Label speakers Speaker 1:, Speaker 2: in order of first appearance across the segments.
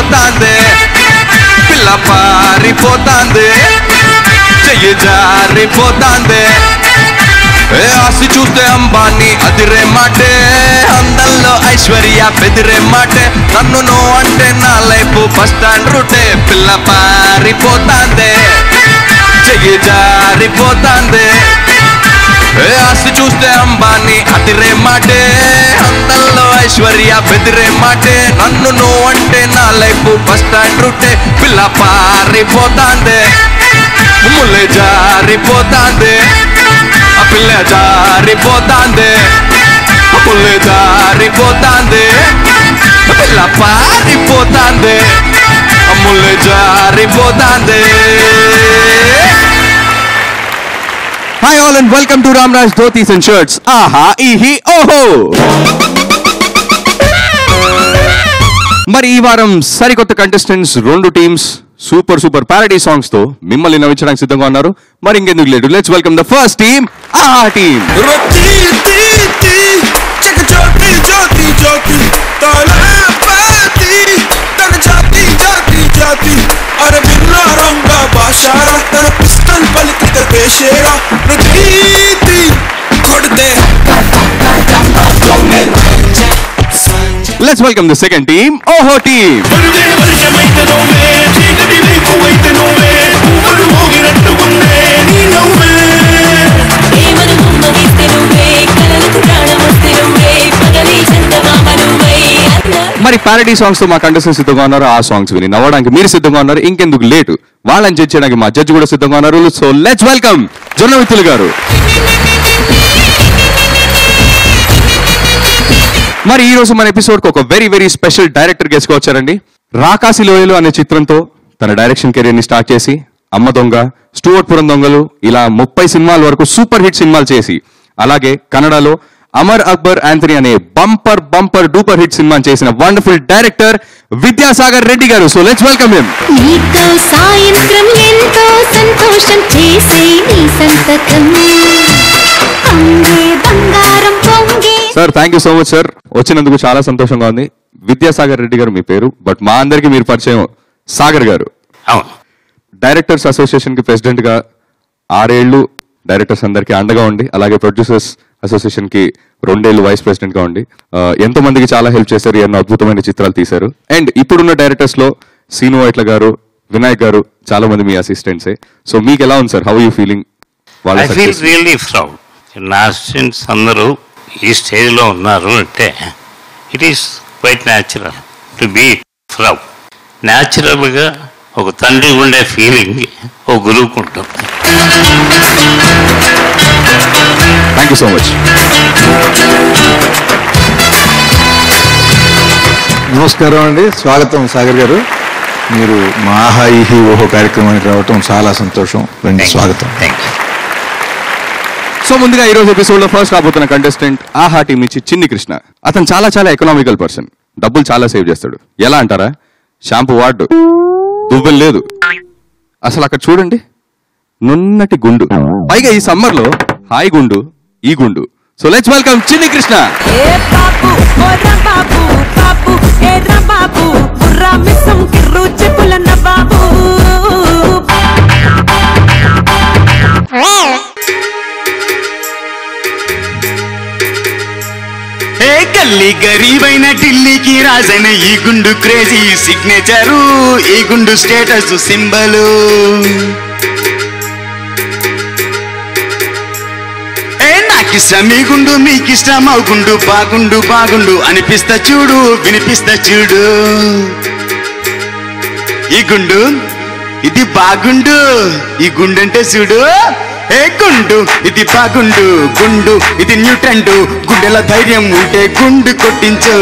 Speaker 1: జారిపోతాందే పిల్ల పారిపోతాందే చెయ్యి జారిపోతాందే ఆసి చూస్తే అంబానీ అదిరే మాటే అందంలో ఐశ్వర్య బెదిరే మాటే నన్ను నువ్వు అంటే నా లైఫ్ బస్ స్టాండ్ రూటే పిల్ల పారిపోతాందే చెయ్యి జారిపోతాందే ఆసి చూస్తే అంబానీ అదిరే మాటే అందంలో ఐశ్వర్య బెదిరే మాటే నన్ను నువ్వు అంటే నా లైఫ్ బస్ స్టాండ్ రూటే పిల్ల పారిపోతాందే ముల్లె జారిపోతాందే ఆ పిల్ల జారిపోతాందే ముల్లె జారిపోతాందే పిల్ల పారిపోతాందే ముల్లె జారిపోతాందే.
Speaker 2: Hi all and welcome to Ramraj Dhotis and Shirts. Aha, ihi, oho! మరి ఈ వారం సరికొత్త కంటెస్టెంట్స్ రెండు టీమ్స్ సూపర్ ప్యారడీ సాంగ్స్ తో మిమ్మల్ని నవ్వించడానికి సిద్ధంగా ఉన్నారు. మరి ఇంకెందుకు late, let's welcome the first team, Aha team. Let's welcome the second team, Oho team. మరి ప్యారడీ సాంగ్స్ తో మా కంటెస్టెంట్స్ సిద్ధంగా ఉన్నారు. ఆ సాంగ్స్ విని నవ్వడానికి మీరు సిద్ధంగా ఉన్నారు. ఇంకెందుకు లేటు, వాళ్ళని జడ్జ్ చేయడానికి మా జడ్జి కూడా సిద్ధంగా ఉన్నారు. సో లెట్స్ వెల్కమ్ జొన్నవిత్తులు గారు. మరి ఈ రోజు మన ఎపిసోడ్ కు ఒక వెరీ స్పెషల్ డైరెక్టర్ గెస్ట్ గా వచ్చారండి. రాకాసి లోయలు అనే చిత్రంతో తన డైరెక్షన్ కెరీర్ ని స్టార్ట్ చేసి అమ్మ దొంగ, స్టూవర్ట్పురం దొంగలు ఇలా 30 సినిమాల వరకు సూపర్ హిట్ సినిమాలు చేసి, అలాగే కన్నడలో అమర్ అక్బర్ యాంథనీ అనే బంపర్ డూపర్ హిట్ సినిమా చేసిన వండర్ఫుల్ డైరెక్టర్ విద్యాసాగర్ రెడ్డి గారు. So let's welcome him. Sir thank you so much sir, వచ్చినందుకు చాలా సంతోషంగా ఉంది. విద్యాసాగర్ రెడ్డి గారు మీ పేరు, బట్ మా అందరికి మీరు పరిచయం సాగర్ గారు. డైరెక్టర్స్ అసోసియేషన్ కి ప్రెసిడెంట్ గా 6 ఏళ్లు డైరెక్టర్స్ అందరికి అండగా ఉండి, అలాగే ప్రొడ్యూసర్స్ అసోసియేషన్ కి 2 ఏళ్లు వైస్ ప్రెసిడెంట్ గా ఉండి ఎంతో మందికి చాలా హెల్ప్ చేశారు, ఎన్నో అద్భుతమైన చిత్రాలు తీశారు. అండ్ ఇప్పుడున్న డైరెక్టర్స్ లో సీను వైట్ల గారు, వినాయక్ గారు చాలా మంది మీ అసిస్టెంట్సే. సో మీకు ఎలా ఉంది sir, how you feeling?
Speaker 3: I feel really proud. నా అసిస్టెంట్స్ అందరూ ఈ స్టేజ్లో ఉన్నారు అంటే it is quite natural to be proud. న్యాచురల్గా ఒక తండ్రి ఉండే ఫీలింగ్ ఒక గురువుకు ఉంటుంది.
Speaker 2: Thank you so much.
Speaker 4: నమస్కారం అండి, స్వాగతం సాగర్ గారు. మీరు మా ఆహా ఈహి ఓహో కార్యక్రమానికి రావటం చాలా సంతోషం. రండి, స్వాగతం.
Speaker 3: Thank you.
Speaker 2: సో ముందుగా ఈ రోజు ఎపిసోడ్ లో ఫస్ట్ రాబోతున్న కంటెస్టెంట్ ఆహా టీం నుంచి చిన్ని కృష్ణ. అతను చాలా ఎకనామికల్ పర్సన్, డబ్బులు చాలా సేవ్ చేస్తాడు. ఎలా అంటారా, షాంపూ వాడు, దువ్వెలు లేదు, అసలు అక్కడ చూడండి నున్నటి గుండు, పైగా ఈ సమ్మర్ లో హాయ్ గుండు ఈ గుండు. So let's welcome Chinni Krishna.
Speaker 5: గల్లీ గరీబైన ఢిల్లీకి రాజైన ఈ గుండు క్రేజీ సిగ్నేచరు, ఈ గుండు స్టేటస్ సింబలు. నాకిష్టం ఈ గుండు, మీకిష్టం ఆ గుండు, బాగుండు అనిపిస్తా చూడు, వినిపిస్తా చూడు. ఈ గుండు ఇది బాగుండు, ఈ గుండు అంటే చూడు. ఏ గుండు ఇది బాగుండు, గుండు ఇది న్యూట్రెండు, గుండెల ధైర్యం ఉంటే గుండు కొట్టించు.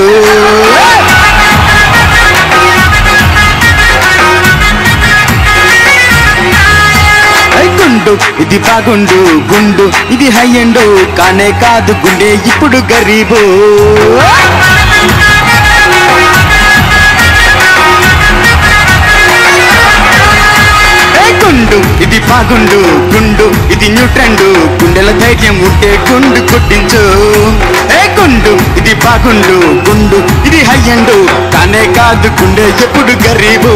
Speaker 5: గుండు ఇది బాగుండు, గుండు ఇది హై ఎండు, కానే కాదు గుండె ఇప్పుడు గరీబు. గుండు ఇది బాగుండు గుండు ఇది న్యూ ట్రెండ్ గుండెల ధైర్యం ఉంటే గుండు కొట్టించు ఏ గుండు ఇది బాగుండు గుండు ఇది హై అండ్ కానే కాదు గుండె ఎప్పుడు గరీబు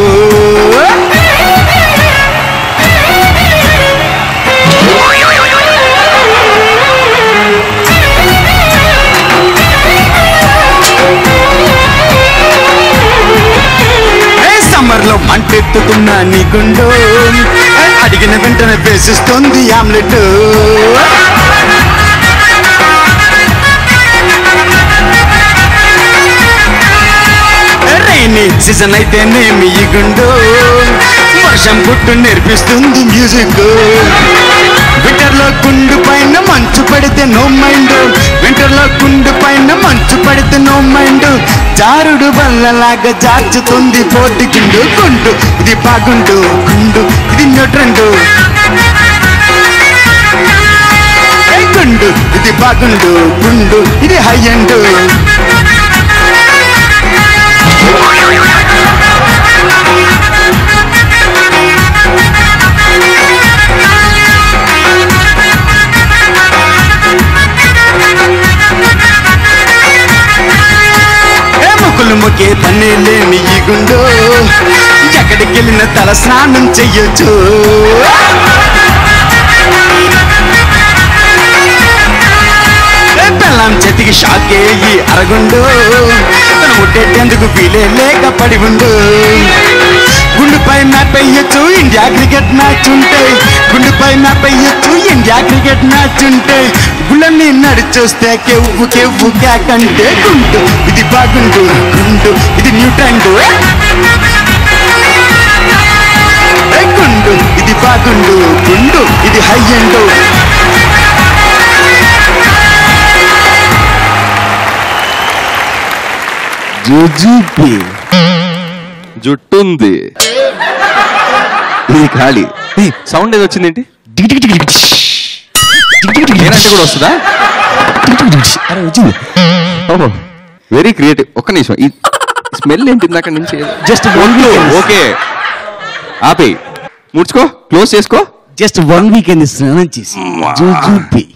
Speaker 5: సమ్మర్లో మంటెత్తుతున్న నీ గుండు అడిగిన వెంటనే వేసిస్తుంది ఆమ్లెట్ రైనీ సీజన్ అయితేనేమి ఈ గుండు వర్షం పుట్టు నేర్పిస్తుంది మ్యూజిక్ వింటర్లో గుండు పైన మంచు పడితే నో మైండ్ వింటర్లో గుండు పైన మంచు పడితే నో మైండ్ జారుడు బల్లలాగా జార్చుతుంది పోటీ గుండు గుండు ఇది బాగుండు గుండు ఇది న్యూట్రెండు గుండు ఇది బాగుండు గుండు ఇది హై అండ్ ముఖే పనే లేని ఈ గుండు ఎక్కడికి వెళ్ళిన తల స్నానం చెయ్యొచ్చు బెల్లం చేతికి షాకే ఈ అరగుండు తను ముట్టేటందుకు వీలే లేక పడి ఉండు గుండుపై మ్యాప్ అయ్యొచ్చు ఇండియా క్రికెట్ మ్యాచ్ ఉంటే గుండుపై మ్యాప్ అయ్యొచ్చు ఇండియా క్రికెట్ మ్యాచ్ ఉంటే గుళ్ళని నడిచొస్తే కెవ్వు కెవ్వు క్యాకంటే గుండు ఇది బాగుండు గుండు ఇది న్యూ ట్రెండ్ గుండు ఇది బాగుండు గుండు ఇది హై అండ్ జుజుబి
Speaker 2: జుట్టుంది ఇది ఖాళీ సౌండ్ ఏదో వచ్చింది ఏంటి నేనంటే కూడా వస్తుందా
Speaker 5: అరే వచ్చింది
Speaker 2: ఓహో వెరీ క్రియేటివ్ ఒక్క నిమిషం ఈ స్మెల్ ఏంటి ఇందాక నుంచి
Speaker 5: జస్ట్
Speaker 2: ఓకే ఆపే ముడుచుకో క్లోజ్ చేసుకో
Speaker 5: జస్ట్ 1 వీక్ అయింది స్నానం చేసి జుజుబి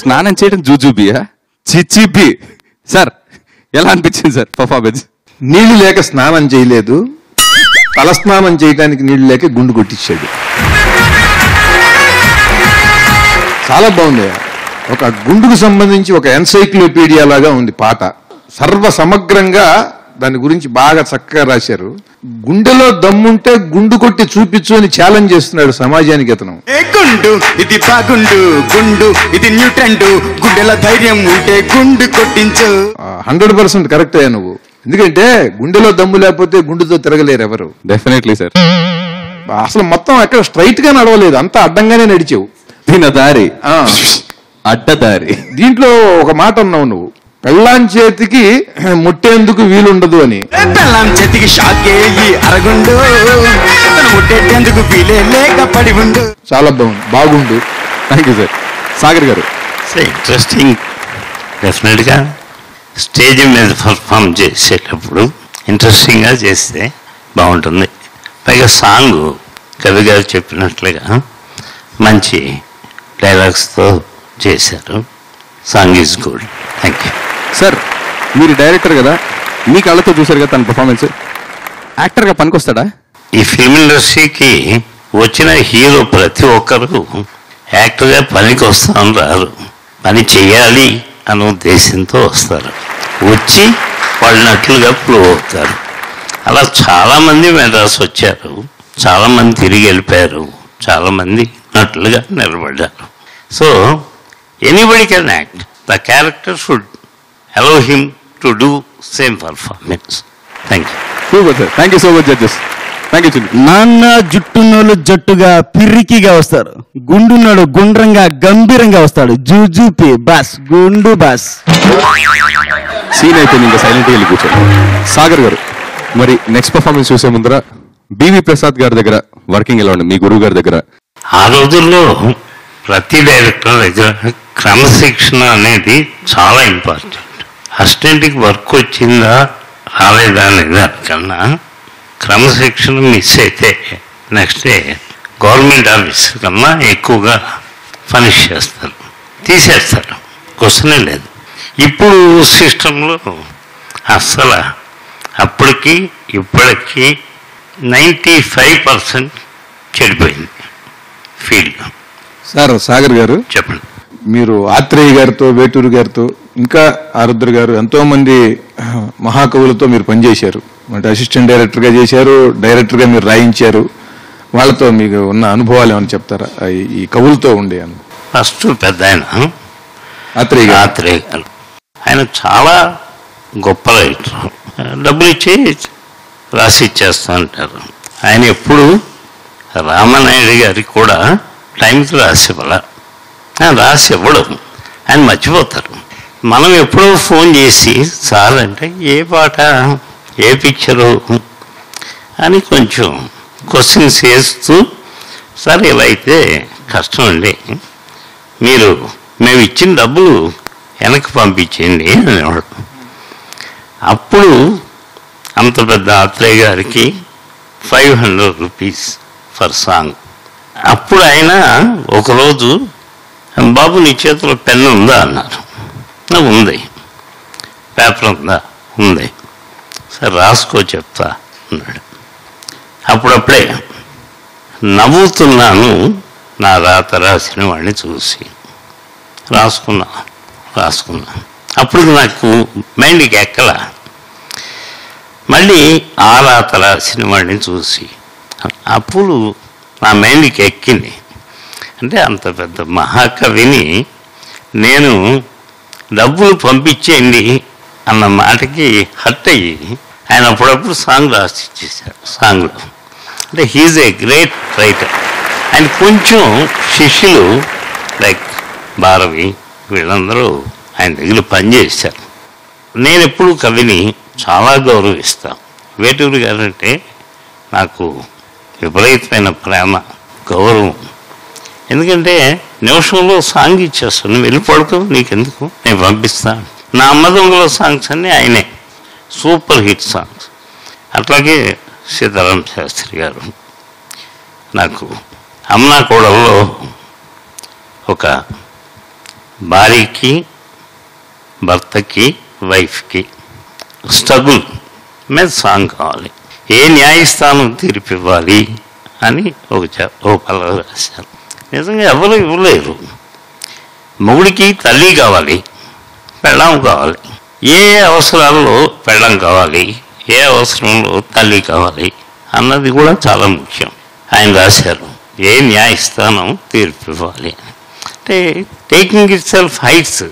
Speaker 2: స్నానం చేయడం జూజూబియా చిచ్చిపి సార్ ఎలా అనిపించింది సార్ పర్ఫార్మెన్స్
Speaker 4: నీళ్లు లేక స్నానం చేయలేదు, తల స్నానం చేయడానికి నీళ్లు లేక గుండు కొట్టించాడు. చాలా బాగుంది. ఒక గుండుకు సంబంధించి ఒక ఎన్సైక్లోపీడియా లాగా ఉంది పాట. సర్వ సమగ్రంగా దాని గురించి బాగా చక్కగా రాశారు. గుండెలో దమ్ముంటే గుండు కొట్టి చూపించు అని ఛాలెంజ్ చేస్తున్నాడు సమాజానికి అతను.
Speaker 5: గుండు ఇది బాగుండు, గుండు ఇది న్యూ ట్రెండ్, గుండెల ధైర్యం ఉంటే గుండు కొట్టించు.
Speaker 4: 100% కరెక్ట్ అయ్యా నువ్వు. ఎందుకంటే గుండెలో దమ్ము లేకపోతే గుండుతో తిరగలేరు ఎవరు.
Speaker 2: Definitely sir.
Speaker 4: అసలు మొత్తం ఎక్కడ స్ట్రైట్ గా నడవలేదు, అంతా అడ్డంగానే నడిచావు.
Speaker 2: దీని దారి అడ్డదారి.
Speaker 4: దీంట్లో ఒక మాట అన్నావు నువ్వు, పెళ్ళాం చేతికి ముట్టేందుకు వీలుండదు అని.
Speaker 5: పెళ్ళాం చేతికి షాకే ఈ అరగుండు, ముట్టేందుకు వీలే లేక పడి ఉండు.
Speaker 4: చాలా బాగుండు.
Speaker 2: Thank you sir. సాగర్ గారు
Speaker 3: ఇంట్రెస్టింగ్. డెఫినెట్గా స్టేజ్ మీద పర్ఫామ్ చేసేటప్పుడు ఇంట్రెస్టింగ్గా చేస్తే బాగుంటుంది. పైగా సాంగ్ కవి గారు చెప్పినట్లుగా మంచి డైలాగ్స్తో చేశారు. Song is good. Thank you
Speaker 2: sir. మీరు డైరెక్టర్ కదా, మీ కళ్ళతో చూశారు కదా తన పర్ఫార్మెన్స్. యాక్టర్గా పనికొస్తాడా?
Speaker 3: ఈ ఫిల్మ్ ఇండస్ట్రీకి వచ్చిన హీరో ప్రతి ఒక్కరు యాక్టర్గా పనికి వస్తాను రారు, పని చేయాలి అనే ఉద్దేశంతో వస్తారు. వచ్చి వాళ్ళు నటులుగా ప్రూవ్ అవుతారు. అలా చాలామంది మెడ్రాస్ వచ్చారు, చాలామంది తిరిగి వెళ్ళిపోయారు, చాలామంది నటులుగా నిలబడ్డారు. So anybody can act. The character should allow him to do same performance. Thank you.
Speaker 2: Super sir. Thank you so much judges. Thank you.
Speaker 5: నాన్న జుట్టున్నోళ్ళు జట్టుగా పిర్రికిగా వస్తారు, గుండున్నోడు గుండ్రంగా గంభీరంగా వస్తాడు. జూజూపి బాస్, గుండు బాస్.
Speaker 2: సీన్ అయిపోయింది, ఇంకా సైలెంట్గా వెళ్ళి కూర్చోండి. సాగర్ గారు, మరి నెక్స్ట్ పర్ఫార్మెన్స్ చూసే ముందర బివి ప్రసాద్ గారి దగ్గర వర్కింగ్ ఎలా ఉంది, మీ గురువు గారి దగ్గర?
Speaker 3: ఆ రోజుల్లో ప్రతి డైరెక్టర్ దగ్గర క్రమశిక్షణ అనేది చాలా ఇంపార్టెంట్. అసిస్టెంట్కి వర్క్ వచ్చిందా రాలేదా అనే దానికన్నా క్రమశిక్షణ మిస్ అయితే నెక్స్ట్ డే గవర్నమెంట్ ఆఫీస్ కన్నా ఎక్కువగా పనిష్ చేస్తారు, తీసేస్తారు, క్వశ్చనే లేదు. ఇప్పుడు సిస్టంలో అస్సలు అప్పటికి ఇప్పటికీ 95% చెడిపోయింది ఫీల్డ్.
Speaker 4: సాగర్ గారు,
Speaker 3: చెప్పండి.
Speaker 4: మీరు ఆత్రేయ గారితో, వేటూరు గారితో, ఇంకా ఆరుద్ర గారు, ఎంతో మంది మహాకవులతో మీరు పనిచేశారు. అంటే అసిస్టెంట్ డైరెక్టర్గా చేశారు, డైరెక్టర్గా మీరు రాయించారు. వాళ్ళతో మీకు ఉన్న అనుభవాలు ఏమైనా చెప్తారా, ఈ కవులతో ఉండే?
Speaker 3: ఫస్ట్ పెద్ద ఆయన
Speaker 4: ఆత్రేయ
Speaker 3: గారు, ఆయన చాలా గొప్ప రైటర్. డబ్బులు ఇచ్చి రాసి ఇచ్చేస్తా అంటారు. ఆయన ఎప్పుడు రామనాయుడు గారికి కూడా టైంకి రాసి ఇవ్వడం, ఆయన మర్చిపోతారు. మనం ఎప్పుడో ఫోన్ చేసి సార్ అంటే ఏ పాట, ఏ పిక్చరు అని కొంచెం క్వశ్చన్స్ వేస్తూ, సార్ ఇలా అయితే కష్టం అండి, మేము ఇచ్చిన డబ్బులు వెనక్కి పంపించేయండి అనేవాడు. అప్పుడు అంత పెద్ద ఆత్రేయ గారికి 500 రూపీస్ ఫర్ సాంగ్. అప్పుడు ఆయన ఒకరోజు, బాబు నీ చేతిలో పెన్ను ఉందా అన్నారు. ఉంది. పేపర్ ఉందా? ఉంది. సరే రాసుకో చెప్తా అన్నాడు. అప్పుడప్పుడే నవ్వుతున్నాను నా రాత రాసిన వాడిని చూసి. రాసుకున్నా. అప్పుడు నాకు మైండ్కి ఎక్కల. మళ్ళీ ఆ రాత రాసిన వాడిని చూసి అప్పుడు నా మైండ్కి ఎక్కింది. అంటే అంత పెద్ద మహాకవిని నేను డబ్బులు పంపించేయండి అన్న మాటకి హర్ట్ అయ్యి ఆయన అప్పుడప్పుడు సాంగ్ రాసి ఇచ్చేశారు. సాంగ్లో అంటే హీజ్ ఏ గ్రేట్ రైటర్. ఆయన కొంచెం శిష్యులు లైక్ భారవి వీళ్ళందరూ ఆయన దగ్గర పనిచేశారు. నేను ఎప్పుడు కవిని చాలా గౌరవిస్తాను. వేటూరు గారంటే నాకు విపరీతమైన ప్రేమ, గౌరవం. ఎందుకంటే నిమిషంలో సాంగ్ ఇచ్చేస్తాను, నువ్వు వెళ్ళి పడుకో, నీకెందుకు, నేను పంపిస్తాను. నా అమ్మదొంగల సాంగ్స్ అన్నీ ఆయనే, సూపర్ హిట్ సాంగ్స్. అట్లాగే సీతారాం శాస్త్రి గారు నాకు అమ్నా కోడల్లో ఒక భార్యకి, భర్తకి, వైఫ్కి స్ట్రగుల్ మీద సాంగ్ కావాలి. ఏ న్యాయస్థానం తీర్పు ఇవ్వాలి అని ఒక పల్లవి రాశాను. నిజంగా ఎవరు ఇవ్వలేరు. మొగుడికి తల్లి కావాలి, పెళ్ళాం కావాలి. ఏ అవసరాల్లో పెళ్ళాం కావాలి, ఏ అవసరంలో తల్లి కావాలి అన్నది కూడా చాలా ముఖ్యం. ఆయన రాశారు ఏ న్యాయస్థానం తీర్పు ఇవ్వాలి అంటే టేకింగ్ ఇట్ సెల్ఫ్ హైట్స్.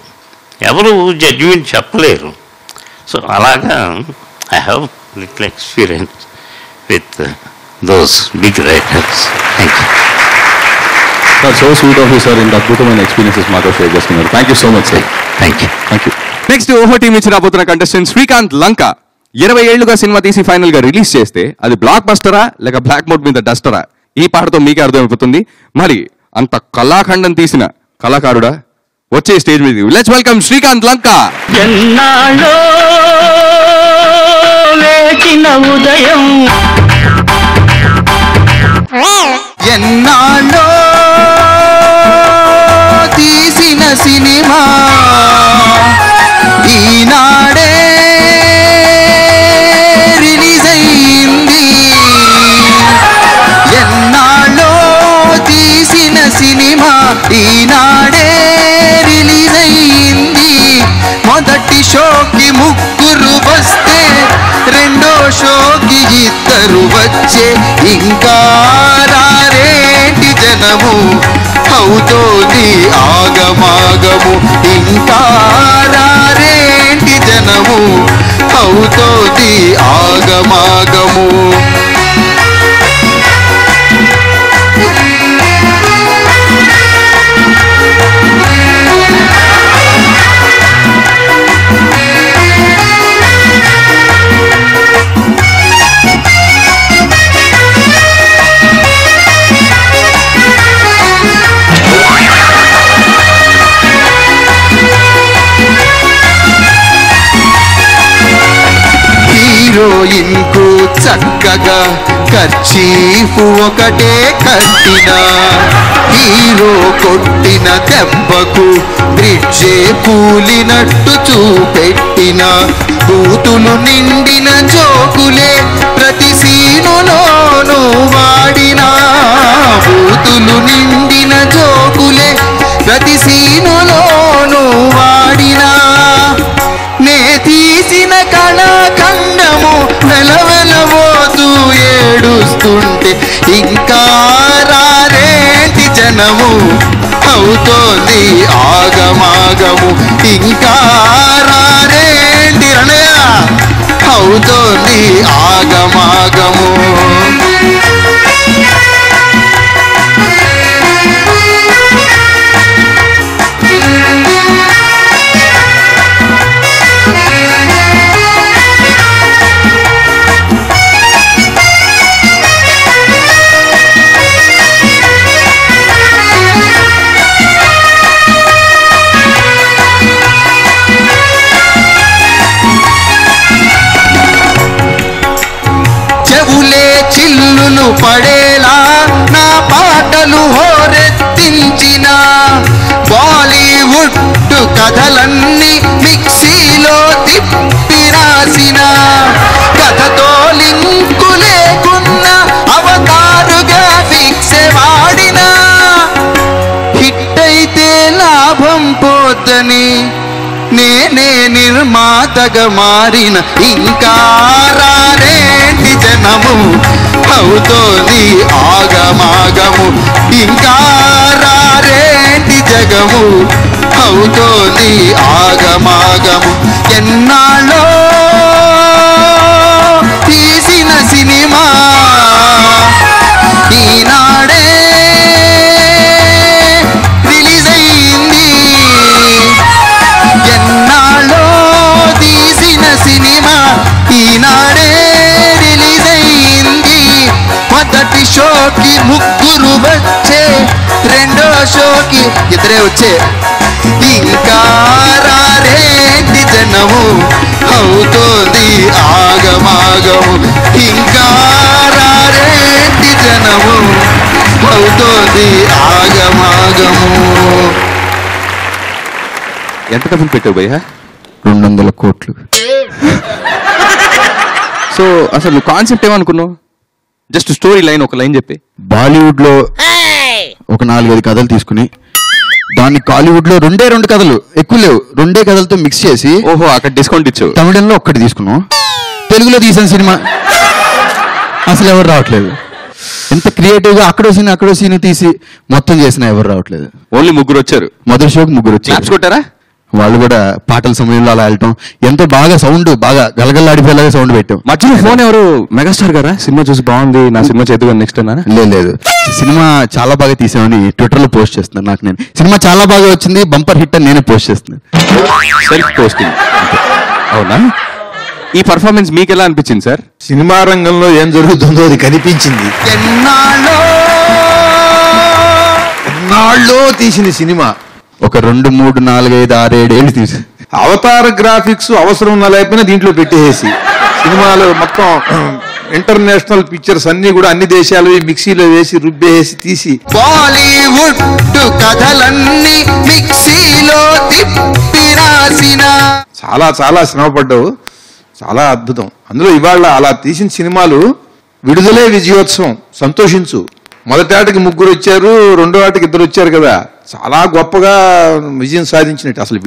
Speaker 3: ఎవరు జడ్జిమెంట్ చెప్పలేరు. సో అలాగా I have little experience with those big writers. Thank you
Speaker 2: sir. So sweet of you sir, ఇంత అద్భుతమైన ఎక్స్పీరియన్సెస్ మాతో షేర్ చేసుకున్నారు. Thank you so much sir.
Speaker 3: Thank you.
Speaker 2: Next ఓహో team నుంచి రాబోతున్న కంటెస్టెంట్ శ్రీకాంత్ లంక. 20 ఏళ్లుగా సినిమా తీసి ఫైనల్ గా రిలీజ్ చేస్తే అది బ్లాక్ బస్టరా లేక బ్లాక్ మోడ్ మీద డస్టరా, ఈ పాటతో మీకే అర్థమైపోతుంది. మరి అంత కళాఖండం తీసిన కళాకారుడా వచ్చే స్టేజ్ మీద. లెట్స్ వెల్కమ్ శ్రీకాంత్ లంక.
Speaker 6: ఎన్నాళ్ళో వేచిన ఉదయం,
Speaker 5: ఎన్నాళ్ళో తీసిన సినిమా ఈనాడే రిలీజ్ అయింది. ఎన్నాళ్ళో తీసిన సినిమా ఈనాడే రిలీజ్ అయింది. మొదటి షోకి 3 వస్తే రెండో షోకి 2 వచ్చే. ఇంకా రారేటి జనము అవుతోంది ఆగమాగము. ఇంకా రారేటి జనము అవుతోంది ఆగమాగము. హీరోయిన్ కు చక్కగా కర్చీఫ్ ఒకటే కట్టినా హీరో కొట్టిన దెబ్బకు బ్రిడ్జే కూలినట్టు చూపెట్టిన బూతులు నిండిన జోకులే ప్రతి సీనులోనూ వాడినా బూతులు నిండిన జోకులే ప్రతి సీనులోనూ వాడినా నే తీసిన కళాఖండము వెలవెలబోతూ ఏడుస్తుంటే ఇంకా రారేంటి జనము అవుతోంది ఆగమాగము ఇంకా రారేంటి రణయ అవుతోంది ఆగమాగము చిల్లులు పడేలా నా పాటలు హోరెత్తించిన బాలీవుడ్ కథలన్నీ మిక్సీలో తిప్పి రాసిన కథతో లింకు లేకున్నా అవతారుగా ఫిక్స్ వాడిన హిట్ అయితే లాభం పోతని నేనే నిర్మాతగా మారిన ఇంకా రారేంటి జనము అవుతోంది ఆగమాగము ఇంకా రారేంటి జగము అవుతోంది ఆగమాగము ఎన్నాళ్ళో తీసిన సినిమా ఈనాడే రిలీజ్ అయింది ఎన్నాళ్ళో తీసిన సినిమా ఈనాడే రిలీజ్ అయింది మొదటి షోకి ముగ్గురు వచ్చే రెండో షోకి ఇద్దరే వచ్చే ఇంకా రారేంటి జనము అవుతోంది ఆగమాగము ఇంకా రారేంటి జనము అవుతోంది ఆగమాగము
Speaker 2: ఎంత డబ్బులు పెట్టావు భయ్యా?
Speaker 5: 200 కోట్లు.
Speaker 2: సో అసలు కాన్సెప్ట్ ఏమనుకున్నావు? జస్ట్ స్టోరీ లైన్ ఒక లైన్ చెప్పి.
Speaker 5: బాలీవుడ్ లో ఒక 4-5 కథలు తీసుకుని దాన్ని కాలీవుడ్ లో 2 కథలు ఎక్కువ లేవు 2 కథలతో మిక్స్ చేసి
Speaker 2: ఓహో అక్కడ డిస్కౌంట్ ఇచ్చావు.
Speaker 5: తమిళంలో ఒక్కటి తీసుకున్నాం. తెలుగులో తీసిన సినిమా అసలు ఎవరు రావట్లేదు. ఎంత క్రియేటివ్ గా అక్కడో సీన్ తీసి మొత్తం చేసినా ఎవరు రావట్లేదు.
Speaker 2: ఓన్లీ ముగ్గురు వచ్చారు.
Speaker 5: మొదటి షోకి ముగ్గురు వచ్చారు.
Speaker 2: కొట్టారా?
Speaker 5: వాళ్ళు కూడా పాటల సమయంలో అలా వెళ్ళటం ఎంతో బాగా సౌండ్ బాగా గలగల్లాడిపోయేలాగా సౌండ్ పెట్టాం.
Speaker 2: మధ్యలో ఫోన్ ఎవరు మెగాస్టార్ గారా సినిమా చూసి బాగుంది నా సినిమా చేద్దాం నెక్స్ట్ అన్నా?
Speaker 5: లేదు సినిమా చాలా బాగా తీసామని ట్విట్టర్ లో పోస్ట్ చేస్తున్నాను. నాకు నేను సినిమా చాలా బాగా వచ్చింది బంపర్ హిట్ అని నేనే పోస్ట్ చేస్తున్నాను.
Speaker 2: Self posting. అవునా? ఈ పర్ఫార్మెన్స్ మీకు ఎలా అనిపించింది సార్?
Speaker 4: సినిమా రంగంలో ఏం జరుగుతుందో అది కనిపించింది. ఎన్నాళ్ళో తీసిన సినిమా
Speaker 5: ఒక 2, 3, 4, 5, 6, 7 ఏళ్ళు తీసి
Speaker 4: అవతార గ్రాఫిక్స్ అవసరం ఉన్న లేకపోయినా దీంట్లో పెట్టేసి సినిమాలు మొత్తం ఇంటర్నేషనల్ పిక్చర్స్ అన్ని కూడా అన్ని దేశాలు మిక్సీలో వేసి రుబ్బేసి తీసి
Speaker 5: బాలీవుడ్ కథలన్నీ మిక్సీలో తిప్పి రాసిన
Speaker 4: చాలా చాలా శ్రమపడ్డావు. చాలా అద్భుతం. అందులో ఇవాళ అలా తీసిన సినిమాలు విడుదలే విజయోత్సవం. సంతోషించు. మొదటి ఆటకి ముగ్గురు వచ్చారు, రెండో ఆటకి 2 వచ్చారు కదా. చాలా గొప్పగా విజయం సాధించినట్టు. అసలు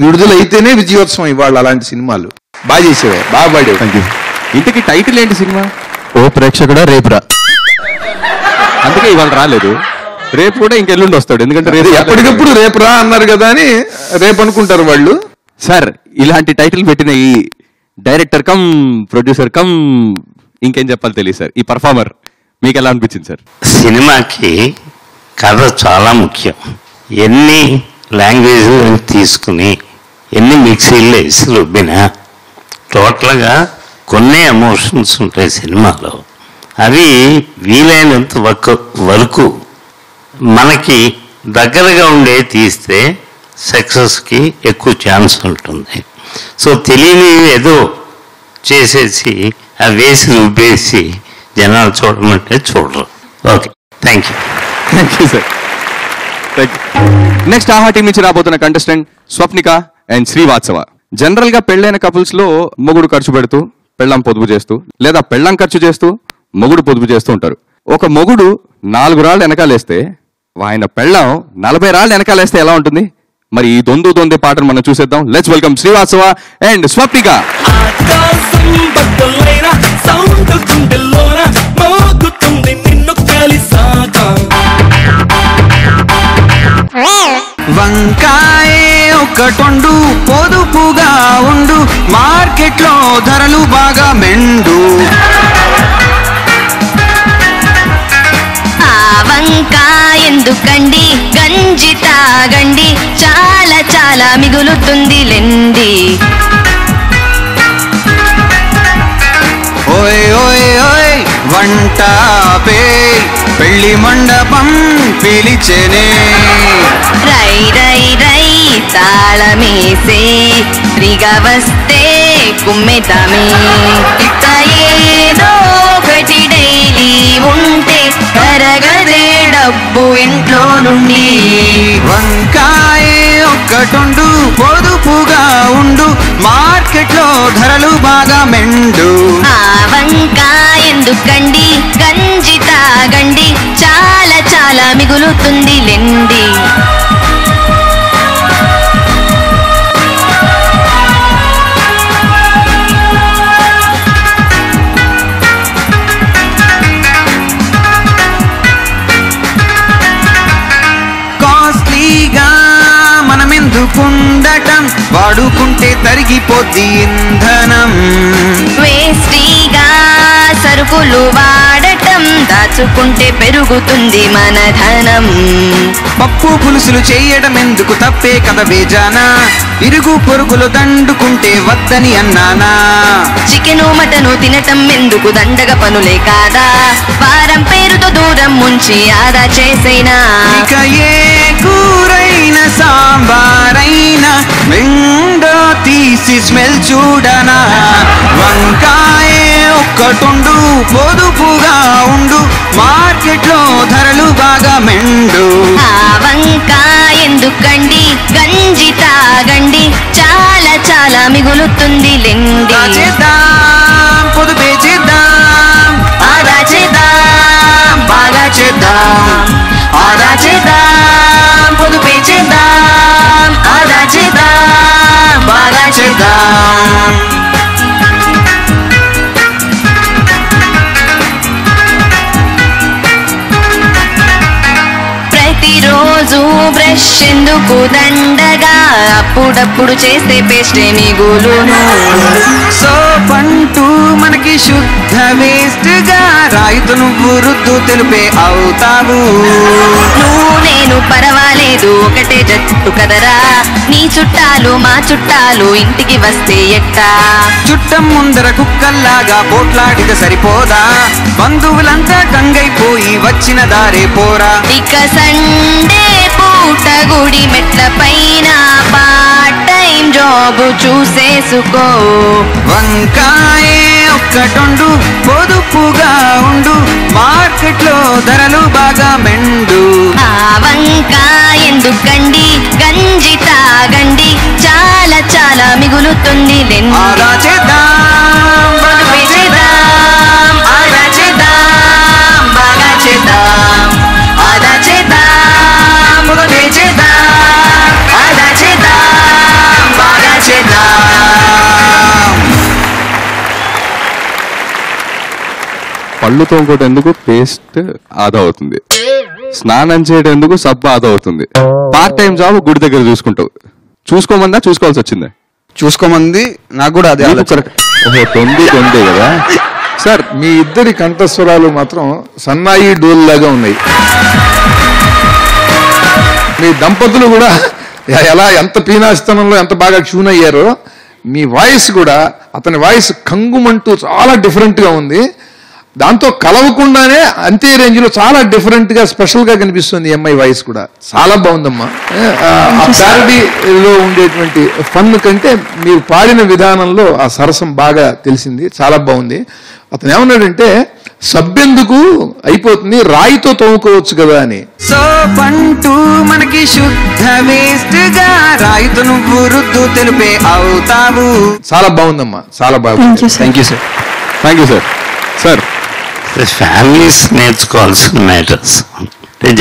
Speaker 4: విడుదలైతేనే విజయోత్సవం ఇవాళ. అలాంటి సినిమాలు బాగా చేసేవే, బాగా పాడేవు.
Speaker 5: Thank you.
Speaker 2: ఇంతకీ టైటిల్ ఏంటి సినిమా?
Speaker 5: ఓ ప్రేక్షకుడా రేపురా.
Speaker 2: అందుకే ఇవాళ రాలేదు. రేపు కూడా ఇంకెల్లుండి వస్తాడు. ఎందుకంటే రేపు
Speaker 4: ఎప్పటికప్పుడు రేపు రా అన్నారు కదా అని రేపు అనుకుంటారు వాళ్ళు.
Speaker 2: సార్ ఇలాంటి టైటిల్ పెట్టిన ఈ డైరెక్టర్ కమ్ ప్రొడ్యూసర్ కమ్ ఇంకేం చెప్పాలి తెలియదు సార్. ఈ పర్ఫార్మర్ మీకు ఎలా అనిపించింది సార్?
Speaker 3: సినిమాకి కథ చాలా ముఖ్యం. ఎన్ని లాంగ్వేజ్లు తీసుకుని ఎన్ని మిక్సీల్లో వేసి రుబ్బినా టోటల్గా కొన్ని ఎమోషన్స్ ఉంటాయి సినిమాలో. అవి వీలైనంత వరకు మనకి దగ్గరగా ఉండే తీస్తే సక్సెస్కి ఎక్కువ ఛాన్స్ ఉంటుంది. సో తెలియని ఏదో చేసేసి అవి వేసి రుబ్బేసి జనాలు చూడమంటే చూడరు. Okay, thank you.
Speaker 2: Thank you sir. Next ఆహా టీం నుంచి రాబోతున్న contestant Swapnika and Srivastava. General గా పెళ్ళైన కపుల్స్ లో మొగుడు ఖర్చు పెడుతూ పెళ్ళం పొదుపు చేస్తూ, లేదా పెళ్ళం ఖర్చు చేస్తూ మొగుడు పొదుపు చేస్తూ ఉంటారు. ఒక మొగుడు 4 రాళ్ళు వెనకాలేస్తే ఆయన పెళ్ళం 40 రాళ్ళు వెనకాలేస్తే ఎలా ఉంటుంది? మరి ఈ దొందే పాటను మనం చూసేద్దాం. Let's welcome Srivatsava and Swapnika.
Speaker 5: వంకాయే ఒక్కటొండు పొదుపుగా ఉండు, మార్కెట్లో ధరలు బాగా మెండు.
Speaker 7: వంకాయ ఎందుకండి, గంజి తాగండి, చాలా చాలా మిగులుతుంది లెండి.
Speaker 5: ఓయ్ ఓయ్ ఓయ్ వంట పెళ్లి మండపం పిలిచెనే.
Speaker 7: రై రై రై తాళమేసే, ఫ్రీగా వస్తే కుమ్మెతామే. ఇట్ట ఏదో ఒకటి డైలీ ఉంటే కరగదే డబ్బు ఇంట్లో నుండి.
Speaker 5: వంకాయే ఒక్కటొండు పొదుపుగా ఉండు, మార్కెట్లో ధరలు బాగా మెండు.
Speaker 7: వంకాయ ఎందుకండి, గంజి తాగండి, చాలా చాలా మిగులుతుంది లెండి.
Speaker 5: కాస్ట్లీగా మనమెందుకుండటం, వాడుకుంటే తరిగిపోద్ది ఇంధనం.
Speaker 7: వేస్టీగా సరుకులు వాడటం, దాచుకుంటే పెరుగుతుంది మన ధనం.
Speaker 5: పప్పు పులుసులు చేయడం ఎందుకు తప్పే కదా బేజానా, ఇరుగు పొరుగులు దండుకుంటే వద్దని అన్నానా.
Speaker 7: చికెను మటను తినటం ఎందుకు దండగ పనులే కాదా, వారం పేరుతో దూరం ముంచి ఆదా చేసేనా.
Speaker 5: ఇక ఏ కూరైన సాంబారైనా విండో తీసి స్మెల్ చూడనా. వంకాయే ఒక్కటొండు పొదుపుగా ఉండు, మార్కెట్లో ధరలు బాగా మెండు.
Speaker 7: వంకాయ ఎందుకండి, గంజి తాగండి, చాలా చాలా మిగులుతుంది లెండి.
Speaker 5: చేద్దాం పొదుపే చేద్దాం,
Speaker 7: ఆదా చేద్దాం, బాగా చేద్దాం. ఆదా చేద్దాం, పొదుపే చేద్దాం, ఆదా చేద్దాం, బాగా చేద్దాం. ప్రతిరోజు బ్రష్ ఎందుకు దండగా, అప్పుడప్పుడు చేస్తే పేస్టే మిగులును.
Speaker 5: సోపంటూ మనకి శుద్ధ వేస్ట్ గా, రాయితు నువ్వు రుద్దు తెలుపే అవుతావు.
Speaker 7: నువ్వు నేను పర్వాలేదు ఒకటే జట్టు కదరా, నీ చుట్టాలు మా చుట్టాలు ఇంటికి వస్తే ఎట్టా.
Speaker 5: చుట్టం ముందర కుక్కల్లాగా పోట్లాడితే సరిపోదా, బంధువులంతా గంగైపోయి వచ్చిన దారే పోరా.
Speaker 7: ఇక సండే పూట గుడి మెట్ల పైన పార్ట్ టైం జాబు చూసేసుకో.
Speaker 5: వంకాయే ఒక్కటొండు పొదుపుగా ఉండు, మార్కెట్లో ధరలు బాగా మెండు.
Speaker 7: వంకాయ ఎందుకండి, గంజి తాగండి, చాలా చాలా మిగులుతుంది లెండి.
Speaker 5: ఆదా చేద్దాం,
Speaker 7: పొదుపు చేద్దాం, ఆదా చేద్దాం, బాగా చేద్దాం. ఆదా చేద్దాం, పొదుపు చేద్దాం, ఆదా చేద్దాం, బాగా చేద్దాం.
Speaker 2: పళ్ళు తోముకోవటం పేస్ట్ ఆదా అవుతుంది, స్నానం చేయడం సబ్బు ఆదా అవుతుంది, పార్ట్ టైం జాబ్ గుడి దగ్గర చూసుకుంటావు. చూసుకోమందా చూసుకోవాల్సి వచ్చిందా?
Speaker 5: చూసుకోమంది నాకు కూడా అదే
Speaker 2: తొందే కదా
Speaker 4: సార్. మీ ఇద్దరి కంఠస్వరాలు మాత్రం సన్నాయి డోల్ లాగా ఉన్నాయి. మీ దంపతులు కూడా ఎంత పీనాస్తనంలో ఎంత బాగా ట్యూన్ అయ్యారో, మీ వాయిస్ కూడా అతని వాయిస్ కంగుమంటూ చాలా డిఫరెంట్ గా ఉంది. దాంతో కలవకుండానే అంతే రేంజ్ లో చాలా డిఫరెంట్ గా స్పెషల్ గా కనిపిస్తుంది. ఈ అమ్మాయి వాయిస్ కూడా చాలా బాగుందమ్మా. ఆ ప్యారడీలో ఉండేటువంటి ఫన్ కంటే మీరు పాడిన విధానంలో ఆ సరసం బాగా తెలిసింది, చాలా బాగుంది. అతను ఏమన్నాడంటే సబ్బెందుకు అయిపోతుంది, రాయితో తోముకోవచ్చు కదా అని.
Speaker 5: సో పంటూ మనకి శుద్ధ వేస్ట్ గా రాయితో నువ్వు రుద్దు తెలుపే అవుతావు.
Speaker 4: చాలా బాగుందమ్మా, చాలా బాగుంది.
Speaker 5: Thank you sir.
Speaker 2: Thank you sir. Sir
Speaker 3: families నేర్చుకోవాల్సిన మ్యాటర్స్.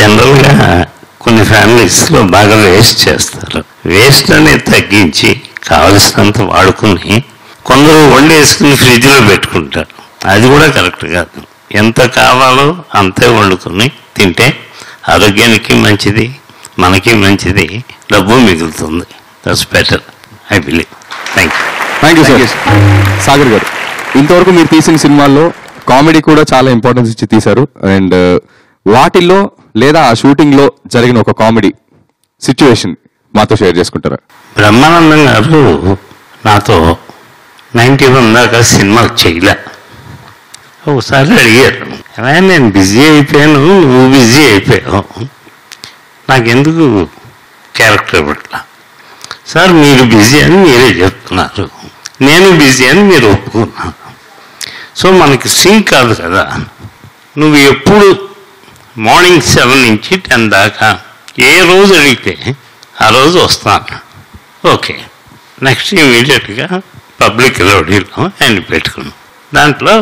Speaker 3: జనరల్గా కొన్ని ఫ్యామిలీస్లో బాగా వేస్ట్ చేస్తారు. వేస్ట్ అనేది తగ్గించి కావలసినంత వాడుకుని కొందరు వండేసుకుని ఫ్రిడ్జ్లో పెట్టుకుంటారు. అది కూడా కరెక్ట్ కాదు. ఎంత కావాలో అంతే వండుకొని తింటే ఆరోగ్యానికి మంచిది, మనకి మంచిది, డబ్బు మిగులుతుంది. That's better I believe. Thank you.
Speaker 2: Thank you sir. Sagar గారు, ఇంతవరకు మీరు తీసిన సినిమాల్లో కామెడీ కూడా చాలా ఇంపార్టెన్స్ ఇచ్చి తీశారు. అండ్ వాటిల్లో లేదా ఆ షూటింగ్లో జరిగిన ఒక కామెడీ సిచ్యువేషన్ మాతో షేర్ చేసుకుంటారా?
Speaker 3: బ్రహ్మానందం గారు నాతో 91 దాకా సినిమా చేయలే. ఒకసారి అడిగారు, నేను బిజీ అయిపోయాను, నువ్వు బిజీ అయిపోయావు, నాకెందుకు క్యారెక్టర్ ఇవ్వట్లా? సార్ మీరు బిజీ అని మీరే చెప్తున్నారు, నేను బిజీ అని మీరు ఒప్పుకున్నారు. సో మనకి సింక్ కాదు కదా. నువ్వు ఎప్పుడు మార్నింగ్ 7 నుంచి 10 దాకా ఏ రోజు అడిగితే ఆ రోజు వస్తాను. ఓకే, నెక్స్ట్ ఇమీడియట్గా పబ్లిక్ రౌడీలో ఆయన పెట్టుకున్నాం. దాంట్లో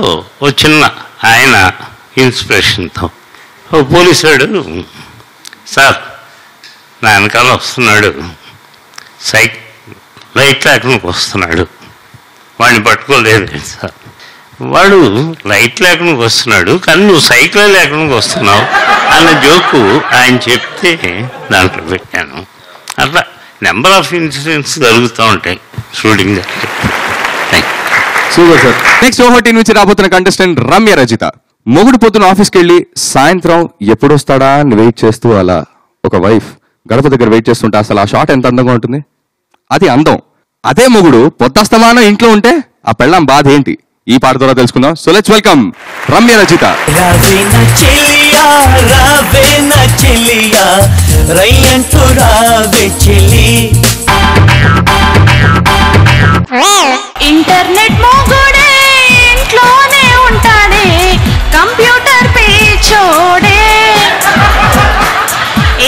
Speaker 3: ఓ చిన్న ఆయన ఇన్స్పిరేషన్తో ఓ పోలీసుడు, సార్ నా వెనకాల వస్తున్నాడు, లైట్ లేకుండా వస్తున్నాడు, వాడిని పట్టుకోలేదు సార్. వాడు లైట్ లేకుండా వస్తున్నాడు కానీ నువ్వు సైకిల్ లేకుండా వస్తున్నావు అన్న జోకు ఆయన చెప్తే దాంట్లో పెట్టాను. అట్లా నెంబర్ ఆఫ్ ఇన్సిడెంట్స్ జరుగుతూ ఉంటాయి షూటింగ్.
Speaker 2: Super sir. నెక్స్ట్ ఓహోటీ నుంచి రాబోతున్న కంటెస్టెంట్ రమ్య రజిత. మొగుడు పొద్దున ఆఫీస్కి వెళ్ళి సాయంత్రం ఎప్పుడు వస్తాడా అని వెయిట్ చేస్తూ అలా ఒక వైఫ్ గడప దగ్గర వెయిట్ చేస్తుంటే అసలు ఆ షాట్ ఎంత అందంగా ఉంటుంది. అది అందం. అదే మొగుడు పొద్దస్తమానం ఇంట్లో ఉంటే ఆ పెళ్ళాం బాధ ఏంటి ఈ పాట ద్వారా తెలుసుకుందాం. So let's welcome Ramya Rajitha.
Speaker 7: Internet మొగుడే ఇంట్లోనే ఉంటాడే, కంప్యూటర్ పేచోడే,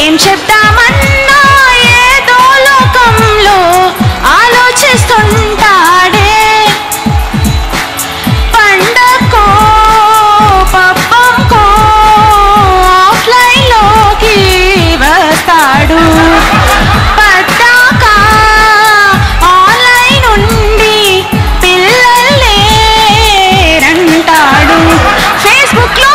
Speaker 7: ఏం చెప్తామన్నా ఏదో లోకంలో ఆలోచిస్తుంటాడే, పండకో పబ్బంకో ఆఫ్లైన్ లోకి వస్తాడు, పడ్డాక ఆన్లైన్ ఉండి పిల్లలే రంటాడు, ఫేస్బుక్ లో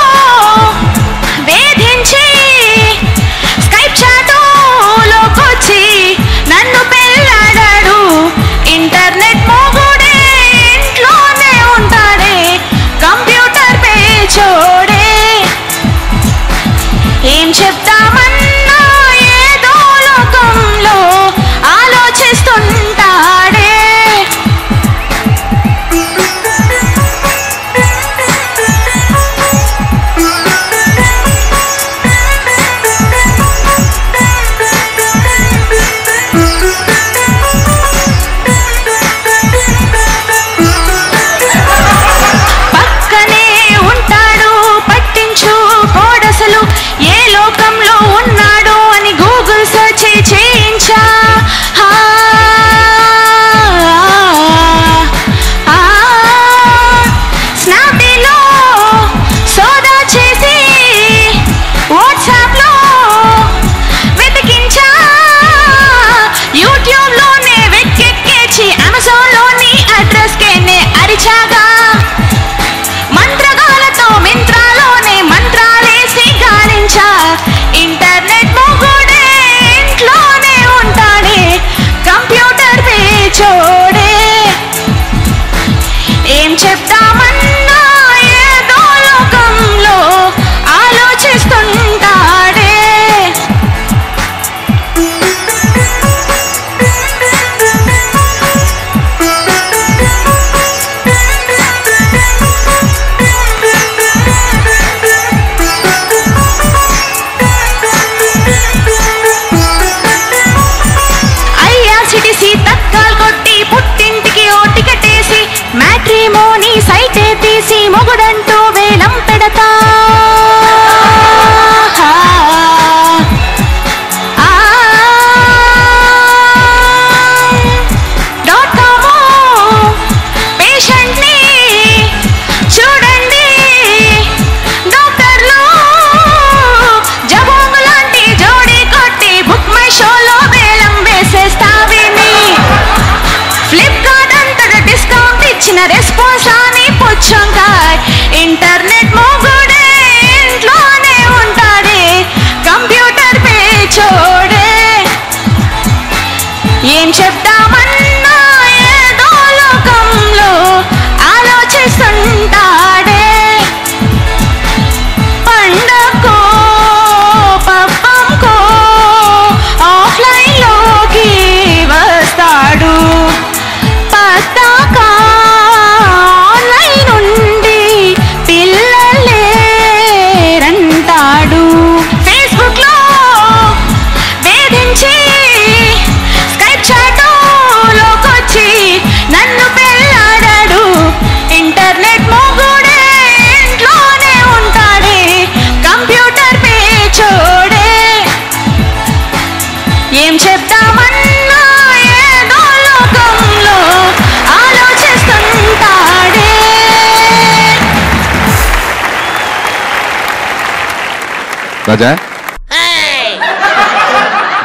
Speaker 2: రాజా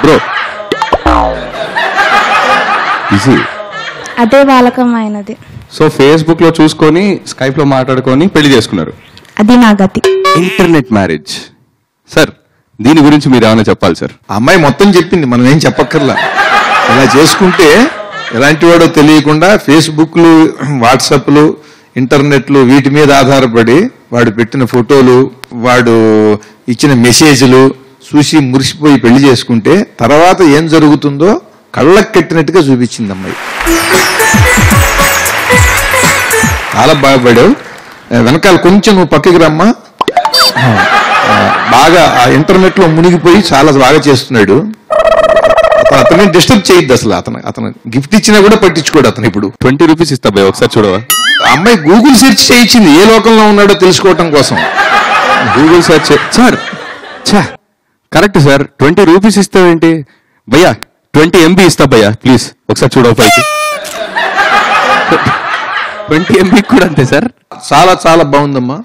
Speaker 2: బ్రో బిజీ.
Speaker 8: అదే వాలకం ఆయనది.
Speaker 2: సో ఫేస్బుక్ లో చూసుకొని స్కైప్ లో మాట్లాడుకొని పెళ్లి చేసుకున్నారు.
Speaker 8: అది నా గతి.
Speaker 2: ఇంటర్నెట్ మ్యారేజ్ సార్, దీని గురించి మీరు ఏమైనా చెప్పాలి సార్?
Speaker 4: అమ్మాయి మొత్తం చెప్పింది, మనం ఏం చెప్పక్కర్లా. ఇలా చేసుకుంటే ఎలాంటి వాడో తెలియకుండా ఫేస్బుక్లు, వాట్సాప్లు, ఇంటర్నెట్లు వీటి మీద ఆధారపడి వాడు పెట్టిన ఫోటోలు, వాడు ఇచ్చిన మెసేజ్లు చూసి మురిసిపోయి పెళ్లి చేసుకుంటే తర్వాత ఏం జరుగుతుందో కళ్ళకు కట్టినట్టుగా చూపించింది అమ్మాయి. చాలా బాగుపడావు. వెనకాల కొంచెం నువ్వు పక్కకి రమ్మా. బాగా ఆ ఇంటర్నెట్ లో మునిగిపోయి చాలా బాగా చేస్తున్నాడు. అతన్ని డిస్టర్బ్ చేయొద్దు అసలు. అతను గిఫ్ట్ ఇచ్చినా కూడా పట్టించుకోడు అతను. ఇప్పుడు
Speaker 2: 20 రూపీస్ ఇస్తా భయ్, ఒకసారి చూడవా?
Speaker 4: అమ్మాయి గూగుల్ సెర్చ్ చేయించింది ఏ లోకంలో ఉన్నాడో తెలుసుకోవటం కోసం.
Speaker 2: Google search sir. Correct sir, 20 rupees ఇస్తావేంటి భయ్యా? 20 MB ఇస్తా భయ్యా, ప్లీజ్ ఒకసారి చూడవు పైకి. 20 MB కూడా అంతే సార్.
Speaker 4: చాలా చాలా బాగుందమ్మా.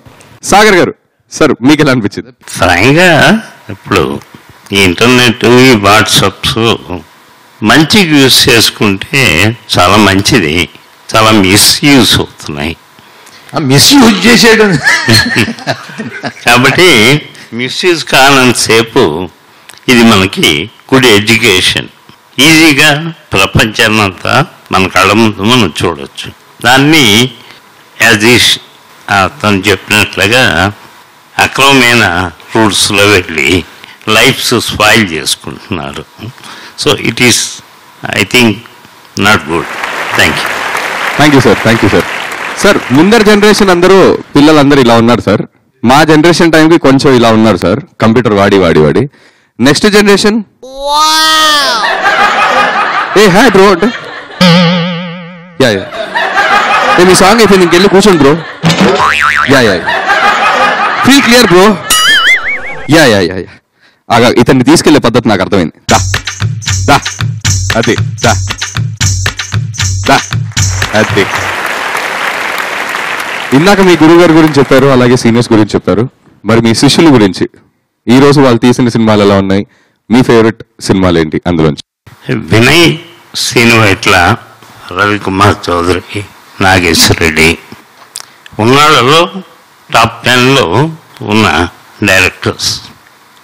Speaker 2: సాగర్ గారు సార్, మీకు ఎలా అనిపించింది?
Speaker 3: ఫ్రాంక్గా ఇప్పుడు ఈ ఇంటర్నెట్, ఈ వాట్సాప్స్ మంచిగా యూజ్ చేసుకుంటే చాలా మంచిది, చాలా మిస్యూజ్ అవుతున్నాయి.
Speaker 4: మిస్యూజ్ చేసేయడం.
Speaker 3: కాబట్టి మిస్యూజ్ కానంతసేపు ఇది మనకి గుడ్ ఎడ్యుకేషన్. ఈజీగా ప్రపంచాన్నంతా మన కళ్ళ ముందు మనం చూడవచ్చు. దాన్ని యాజ్ ఈస్ తను చెప్పినట్లుగా అక్రమమైన రూట్స్లో వెళ్ళి లైఫ్స్ స్పాయిల్ చేసుకుంటున్నారు. So it is I think not good. Thank you
Speaker 2: sir. Thank you sir. Sir, ముందర జనరేషన్ పిల్లలందరూ ఇలా ఉన్నారు సార్. మా జనరేషన్ టైంకి కొంచెం ఇలా ఉన్నారు సార్, కంప్యూటర్ వాడి. నెక్స్ట్ జనరేషన్ ఏ హాయ్ బ్రో అంటే యా మీ సాంగ్ అయిపోయింది, ఇంకెళ్ళి కూర్చోండి bro. Yeah feel clear bro. Yeah ఇతన్ని తీసుకెళ్లే పద్ధతి నాకు అర్థమైంది. అది ఇందాక మీ గురువు గారి గురించి చెప్పారు, అలాగే సీనియర్స్ గురించి చెప్పారు. మరి మీ శిష్యుల గురించి ఈ రోజు వాళ్ళు తీసిన సినిమాలు ఎలా ఉన్నాయి? మీ ఫేవరెట్ సినిమాలు ఏంటి అందులోంచి?
Speaker 3: వినయ్, శ్రీనువైట్ల, రవికుమార్ చౌదరి, నాగేశ్వర రెడ్డి ఉన్నాళ్ళలో టాప్ 10లో ఉన్న డైరెక్టర్స్.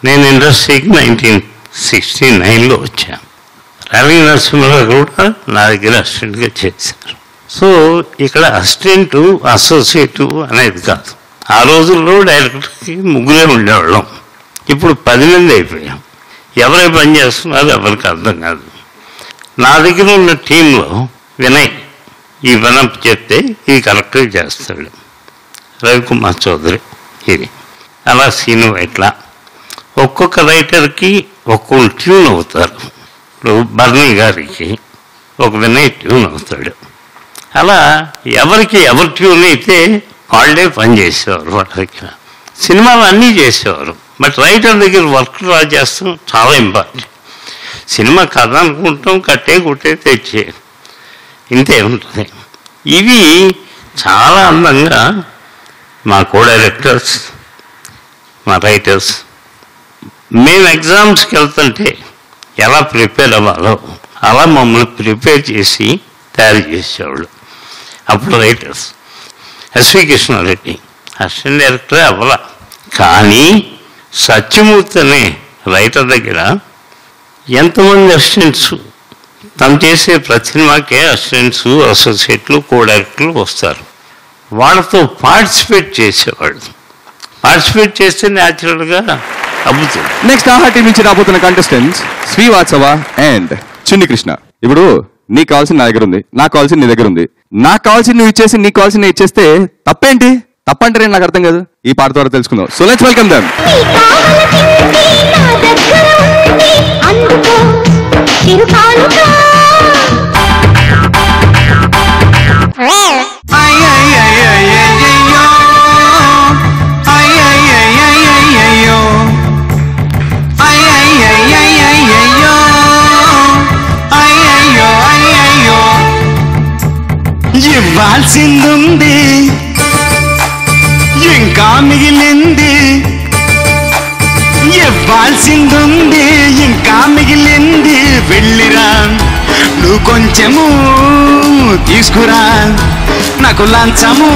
Speaker 3: నేను ఇండస్ట్రీకి 1969లో వచ్చాను. రవి నరసింహరావు కూడా నా దగ్గర అసిస్టెంట్గా చేశారు. సో ఇక్కడ అసిస్టెంటు, అసోసియేటు అనేది కాదు. ఆ రోజుల్లో డైరెక్టర్కి ముగ్గురే ఉండేవాళ్ళం. ఇప్పుడు 10 మంది అయిపోయాం. ఎవరే పని చేస్తున్నారు ఎవరికి అర్థం కాదు. నా దగ్గర ఉన్న టీంలో వినయ్ ఈ పని చెప్తే ఇది కరెక్ట్గా చేస్తాడు. రవికుమార్ చౌదరి ఇది అలా సీను ఇట్లా ఒక్కొక్క రైటర్కి ఒక్కొక్క ట్యూన్ అవుతారు. ఇప్పుడు బర్నీ గారికి ఒక వినయ్ ట్యూన్ అవుతాడు. అలా ఎవరికి ఎవరి ట్యూన్ అయితే వాళ్ళే పని చేసేవారు. వాళ్ళ దగ్గర సినిమాలు అన్నీ చేసేవారు. బట్ రైటర్ దగ్గర వర్క్ డ్రా చేస్తాం చాలా ఇంపార్టెంట్. సినిమా కథ అనుకుంటాం, కట్టే కుట్టే తెచ్చే ఇంతే ఉంటుంది. ఇవి చాలా అందంగా మా కో డైరెక్టర్స్, మా రైటర్స్ మేము ఎగ్జామ్స్కి వెళ్తుంటే ఎలా ప్రిపేర్ అవ్వాలో అలా మమ్మల్ని ప్రిపేర్ చేసి తయారు చేసేవాళ్ళు. అప్పుడు రైటర్స్ ఎస్వి కృష్ణారెడ్డి అసిస్టెంట్ డైరెక్టరే అవ్వాల, కానీ సత్యమూర్తి అనే రైటర్ దగ్గర ఎంతమంది అసిస్టెంట్స్, తను చేసే ప్రతి సినిమాకే అసిస్టెంట్స్, అసోసియేట్లు, కో డైరెక్టర్లు వస్తారు. వాళ్ళతో పార్టిసిపేట్ చేసేవాళ్ళు. పార్టిసిపేట్ చేస్తే న్యాచురల్గా అబ్బుతుంది.
Speaker 2: నెక్స్ట్ ఆహా టీం నుంచి రాబోతున్న కంటెస్టెంట్స్ శ్రీవాత్సవ అండ్ చిన్ని కృష్ణ. ఇప్పుడు నీకు కావాల్సిన నా దగ్గర ఉంది, నాకు కావాల్సిన నీ దగ్గర ఉంది. నాకు కావాల్సిన నువ్వు ఇచ్చేసి నీకు కావాల్సిన ఇచ్చేస్తే తప్పేంటి? తప్పంటారే నాకు అర్థం కాదు. ఈ పాట ద్వారా తెలుసుకుందాం. So let's welcome them.
Speaker 5: ఇవ్వాల్సిందుంది ఇంకా మిగిలింది ఇవ్వాల్సిందుంది ఇంకా మిగిలింది వెళ్ళిరా నువ్వు కొంచెము తీసుకురా నాకు లంచము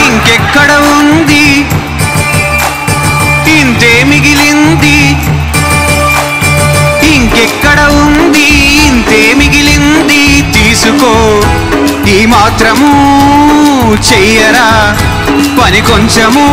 Speaker 1: ఇంకెక్కడ ఉంది ఇంతే మిగిలింది ఇంకెక్కడ ఉంది ఇంతే మిగిలింది తీసుకో ఈ మాత్రము చెయ్యరా పని కొంచెము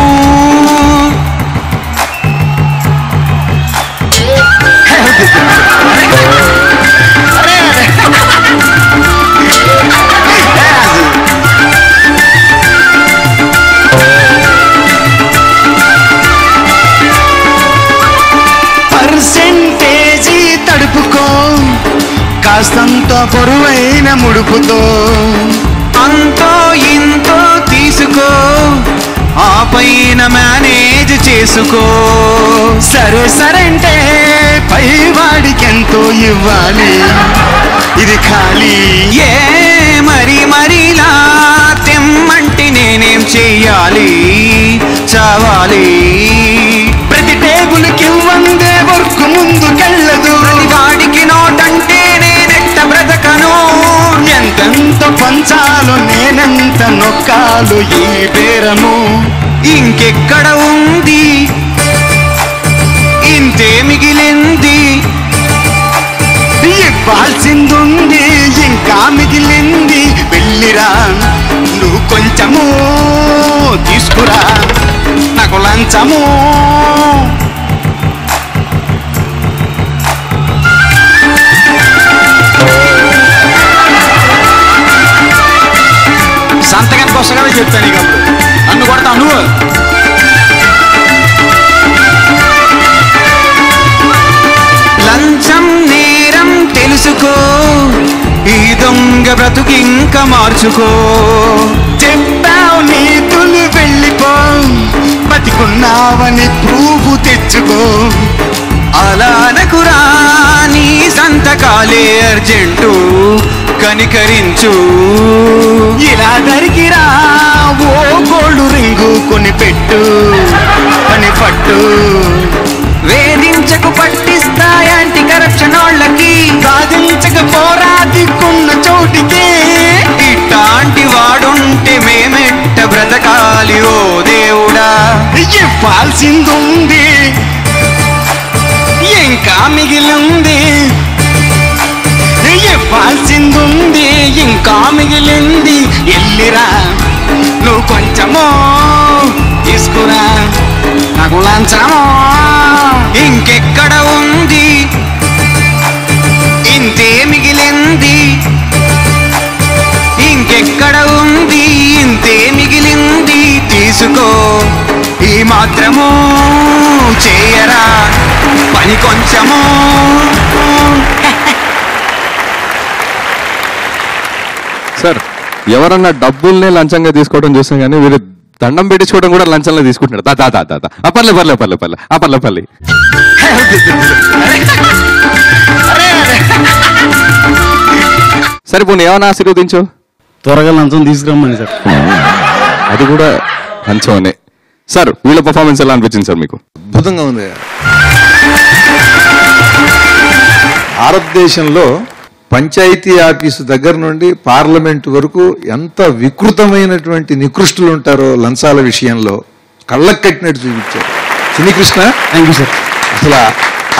Speaker 5: పర్సెంటేజీ తడుపుకో కాస్తంత పొరువైన ముడుపుతో
Speaker 1: అంతో ఇంతో తీసుకో ఆ పైన మేనేజ్ చేసుకో
Speaker 5: సరే సరంటే పైవాడికెంతో ఇవ్వాలి ఇది ఖాళీ
Speaker 1: ఏ మరిలా తెమ్మంటే నేనేం చెయ్యాలి చావాలి
Speaker 5: ప్రతి టేబుల్కి వందే వర్క్ ముందుకెళ్ళదు
Speaker 1: ప్రతి వాడికి నోటంటే నేనెట్ట బ్రతకను
Speaker 5: ఎంతెంత పంచాలో నేనెంత నొక్కాలు ఈ బేరము
Speaker 1: ఇంకెక్కడ ఉంది ఇంతే మిగిలింది
Speaker 5: ఇవ్వాల్సిందుంది ఇంకా మిగిలింది వెళ్ళిరా నువ్వు కొంచెము తీసుకురా నాకు లంచము సంతకానికి వస్తగానే చెప్పాను ఇక నన్ను కొడతాను
Speaker 1: లంచం నేరం తెలుసుకో ఈ దొంగ బ్రతుకింక మార్చుకో
Speaker 5: చెప్పావు నీతులు వెళ్ళిపో బతికున్నావని ప్రూఫ్ తెచ్చుకో
Speaker 1: అలానకురా నీ సంతకాలే అర్జెంటు కనికరించు
Speaker 5: ఇలా దరికిరా ఓ గోల్డ్ రింగు కొని పెట్టు పని పట్టు
Speaker 1: వేధించకు పట్టిస్తా యాంటీ కరప్షన్ వాళ్ళకి
Speaker 5: సాధించకపోరా దిక్కున్న చోటికి
Speaker 1: ఇట్లాంటి వాడుంటే మేమెట్ట బ్రతకాలి ఓ దేవుడా
Speaker 5: ఇవ్వాల్సిందుంది ఇంకా మిగిలింది ఇవ్వాల్సిందుంది ఇంకా మిగిలింది ఎల్లిరా నువ్వు కొంచెము తీసుకురా నాకు లంచము
Speaker 1: ఇంకెక్కడ ఉంది ఇంతే మిగిలింది ఇంకెక్కడ ఉంది ఇంతే మిగిలింది తీసుకో ఈ మాత్రము చేయరా పని కొంచెము
Speaker 2: సార్ ఎవరన్నా డబ్బుల్నే లంచంగా తీసుకోవడం చూసాం కానీ వీరు దండం పెట్టించుకోవడం కూడా లంచంలో తీసుకుంటున్నారు దా దా దా దా దా పర్లే సరే పోనీ ఏమైనా ఆశీర్వదించు
Speaker 9: త్వరగా లంచం తీసుకురమ్మని సార్
Speaker 2: అది కూడా లంచమనే సార్ వీళ్ళ పర్ఫార్మెన్స్ ఎలా అనిపించింది సార్ మీకు
Speaker 4: అద్భుతంగా ఉంది. భారతదేశంలో పంచాయతీ ఆఫీసు దగ్గర నుండి పార్లమెంట్ వరకు ఎంత వికృతమైనటువంటి నికృష్టులు ఉంటారో లంచాల విషయంలో కళ్ళకు కట్టినట్టు చూపించారు. చినికృష్ణ,
Speaker 9: థ్యాంక్ యూ సార్.
Speaker 4: అసలు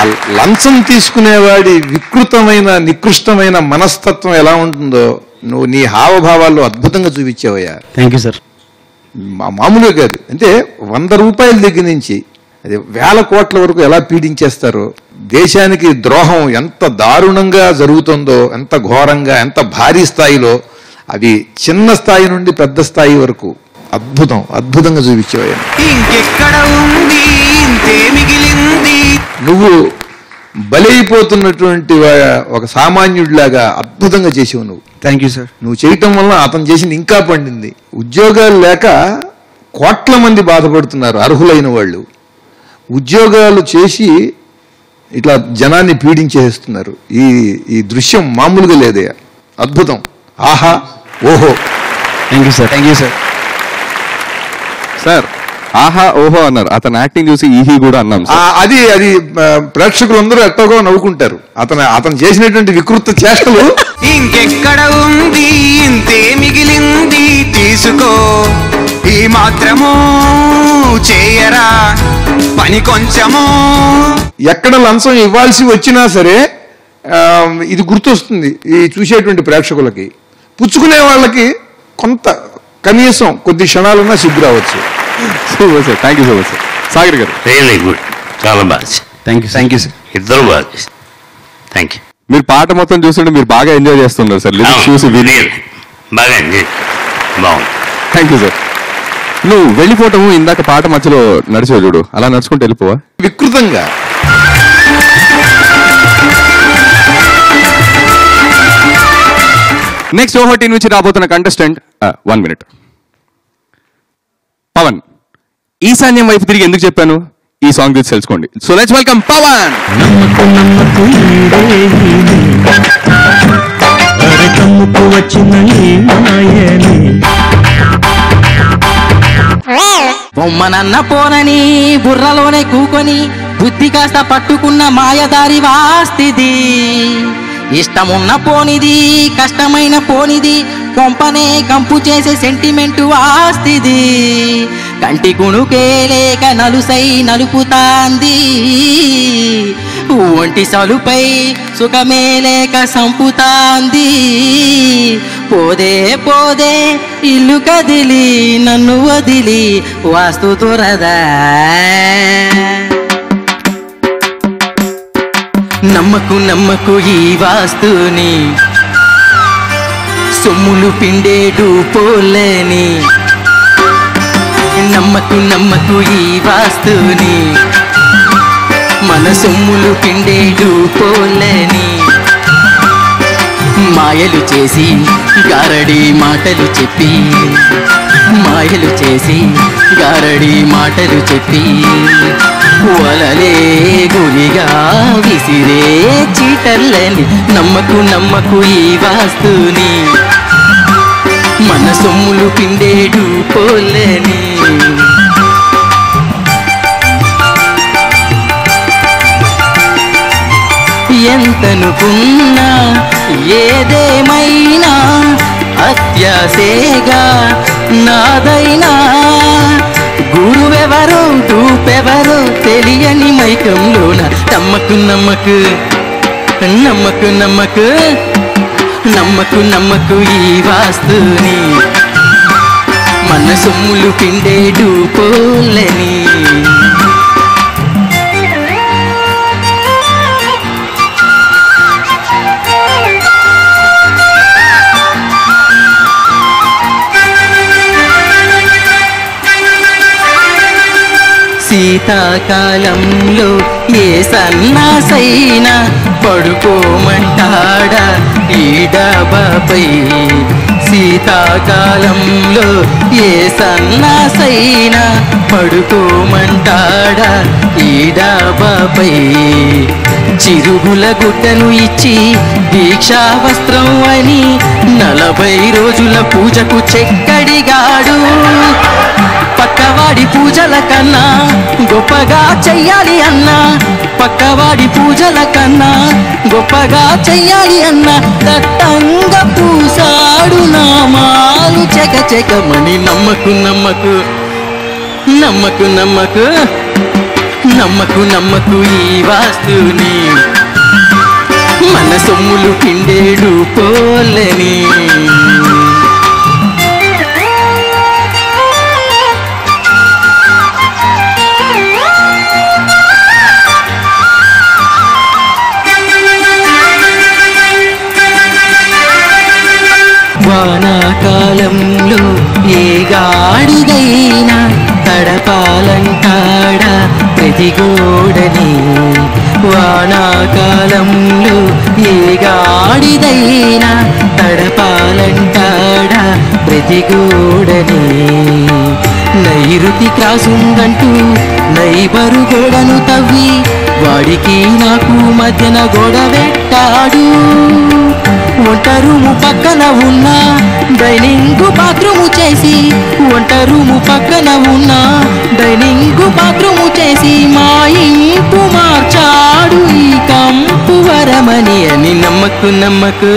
Speaker 4: ఆ లంచం తీసుకునేవాడి వికృతమైన నికృష్టమైన మనస్తత్వం ఎలా ఉంటుందో నువ్వు నీ హావభావాల్లో అద్భుతంగా చూపించావయ్యా.
Speaker 9: Thank you sir.
Speaker 4: మామూలుగా కాదు, అంటే 100 రూపాయల దగ్గర నుంచి అది 1000 కోట్ల వరకు ఎలా పీడించేస్తారో, దేశానికి ద్రోహం ఎంత దారుణంగా జరుగుతుందో, ఎంత ఘోరంగా, ఎంత భారీ స్థాయిలో, అవి చిన్న స్థాయి నుండి పెద్ద స్థాయి వరకు అద్భుతంగా చూపించావయ్యా.
Speaker 1: ఇంకెక్కడ ఉంది ఇంతే మిగిలింది.
Speaker 4: నువ్వు బలైపోతున్నటువంటి ఒక సామాన్యుడిలాగా అద్భుతంగా చేసావు నువ్వు.
Speaker 9: Thank you sir.
Speaker 4: నువ్వు చేయటం వల్ల అతను చేసింది ఇంకా పండింది. ఉద్యోగాలు లేక కోట్ల మంది బాధపడుతున్నారు అర్హులైన వాళ్ళు. ఉద్యోగాలు చేసి ఇట్లా జనాన్ని పీడించేస్తున్నారు. ఈ దృశ్యం మామూలుగా లేదే, అద్భుతం. ఆహా ఓహో.
Speaker 9: Thank you sir. Thank you sir.
Speaker 2: Sir ఆహా ఓహో అన్నారు, అతను యాక్టింగ్ చూసి ఈహీ కూడా అన్నాం సార్.
Speaker 4: అది అది ప్రేక్షకులందరూ ఎట్టోగా నవ్వుకుంటారు. అతను చేసినటువంటి వికృత చేష్టలు
Speaker 1: ఇంకెక్కడ ఉంది ఇంతే మిగిలింది తీసుకో ఈ మాత్రము చేయరా పని కొంచెము.
Speaker 4: ఎక్కడ లంచం ఇవ్వాల్సి వచ్చినా సరే ఇది గుర్తొస్తుంది ఈ చూసేటువంటి ప్రేక్షకులకి. పుచ్చుకునే వాళ్ళకి కొంత కనీసం కొద్ది క్షణాలన్నా సిగ్గు రావచ్చు.
Speaker 2: Super sir, thank you so much sir. Sagar గారు
Speaker 3: రియలీ గుడ్, చాలా బాగా.
Speaker 9: Thank you sir.
Speaker 3: ఇద్దరు బాగా. Thank you.
Speaker 2: మీరు పాట మొత్తం చూస్తుంటే మీరు బాగా ఎంజాయ్ చేస్తున్నారు సార్, లిరిక్స్ చూసి విని.
Speaker 3: బాగా ఎంజాయ్, బాగుంది.
Speaker 2: Thank you sir. నువ్వు వెళ్ళిపోవటము ఇందాక పాట మధ్యలో నడిచావు చూడు, అలా నడుచుకుంటూ వెళ్ళిపోవా
Speaker 4: వికృతంగా.
Speaker 2: నెక్స్ట్ ఓహోటీ నుంచి రాబోతున్న కంటెస్టెంట్ 1 minute. పవన్. ఈశాన్యం వైపు తిరిగి ఎందుకు చెప్పాను ఈ సాంగ్ గురించి తెలుసుకోండి. So let's welcome Pawan.
Speaker 6: బొమ్మనన్న పోనని బుర్రలోనే కూకొని బుద్ధి కాస్త పట్టుకున్న మాయదారి వాస్తిది. ఇష్టమున్న పోనిది కష్టమైన పోనిది కొంపనే కంపు చేసే సెంటిమెంటు ఆస్తిది. కంటి కుణుకే లేక నలుసై నలుపుతాంది, ఒంటి సలుపై సుఖమే లేక సంపుతాంది. పోదే పోదే ఇల్లు కదిలి నన్ను వదిలి వాస్తు తురదా. నమ్మకు ఈ వాస్తుని, సొమ్ములు పిండేడు పోలేని. నమ్మకు ఈ వాస్తుని, మన సొమ్ములు పిండేడు పోలేని. మాయలు చేసి గారడి మాటలు చెప్పి, మాయలు చేసి గారడి మాటలు చెప్పి వలలే గురిగా విసిరే చీటల్లని. నమ్మకు ఈ వాస్తుని, మన సొమ్ములు పిండేడు పోలేని. ఎంతనుకున్నా ఏదేమైనా అత్యాసేగా నాదైనా. గురువెవరు దూపెవరు తెలియని మైకంలోన. నమ్మకు ఈ వాస్తుని, మన సొమ్ములు పిండేడు పోలని. శీతాకాలంలో ఏ సన్నాసైనా పడుకోమంటాడా ఈ డాబాపై. శీతాకాలంలో ఏ సన్నాసైనా పడుకోమంటాడా ఈ డాబాపై. చిరుగుల గుడ్డను ఇచ్చి దీక్షా వస్త్రం అని 40 రోజుల పూజకు చెక్కడిగాడు. పక్కవాడి పూజల కన్నా గొప్పగా చెయ్యాలి అన్నా, పక్కవాడి పూజల కన్నా గొప్పగా చెయ్యాలి అన్నా. దట్టంగా పూసాడు నామాలు చెకచెకమని. నమ్మకు ఈ వాస్తుని, మన సొమ్ములు పిండేడు పోలని. వానాకాలంలో ఏ గాడిదైనా తడపాలంటాడా ప్రతి గోడని. వానాకాలంలో ఏ గాడిదైనా తడపాలంటాడా ప్రతి గోడని. నైరుతి క్రాసుందంటూ నైబరు గోడను తవ్వి వాడికి నాకు మధ్యన గోడ పెట్టాడు. వంట రూము పక్కన ఉన్న డైనింగ్ బాత్రూము చేసి, వంట రూము పక్కన ఉన్న డైనింగ్ బాత్రూము చేసి మా ఇంపు మార్చాడు ఈ కంపు వరమని అని నమ్మకు నమ్మకు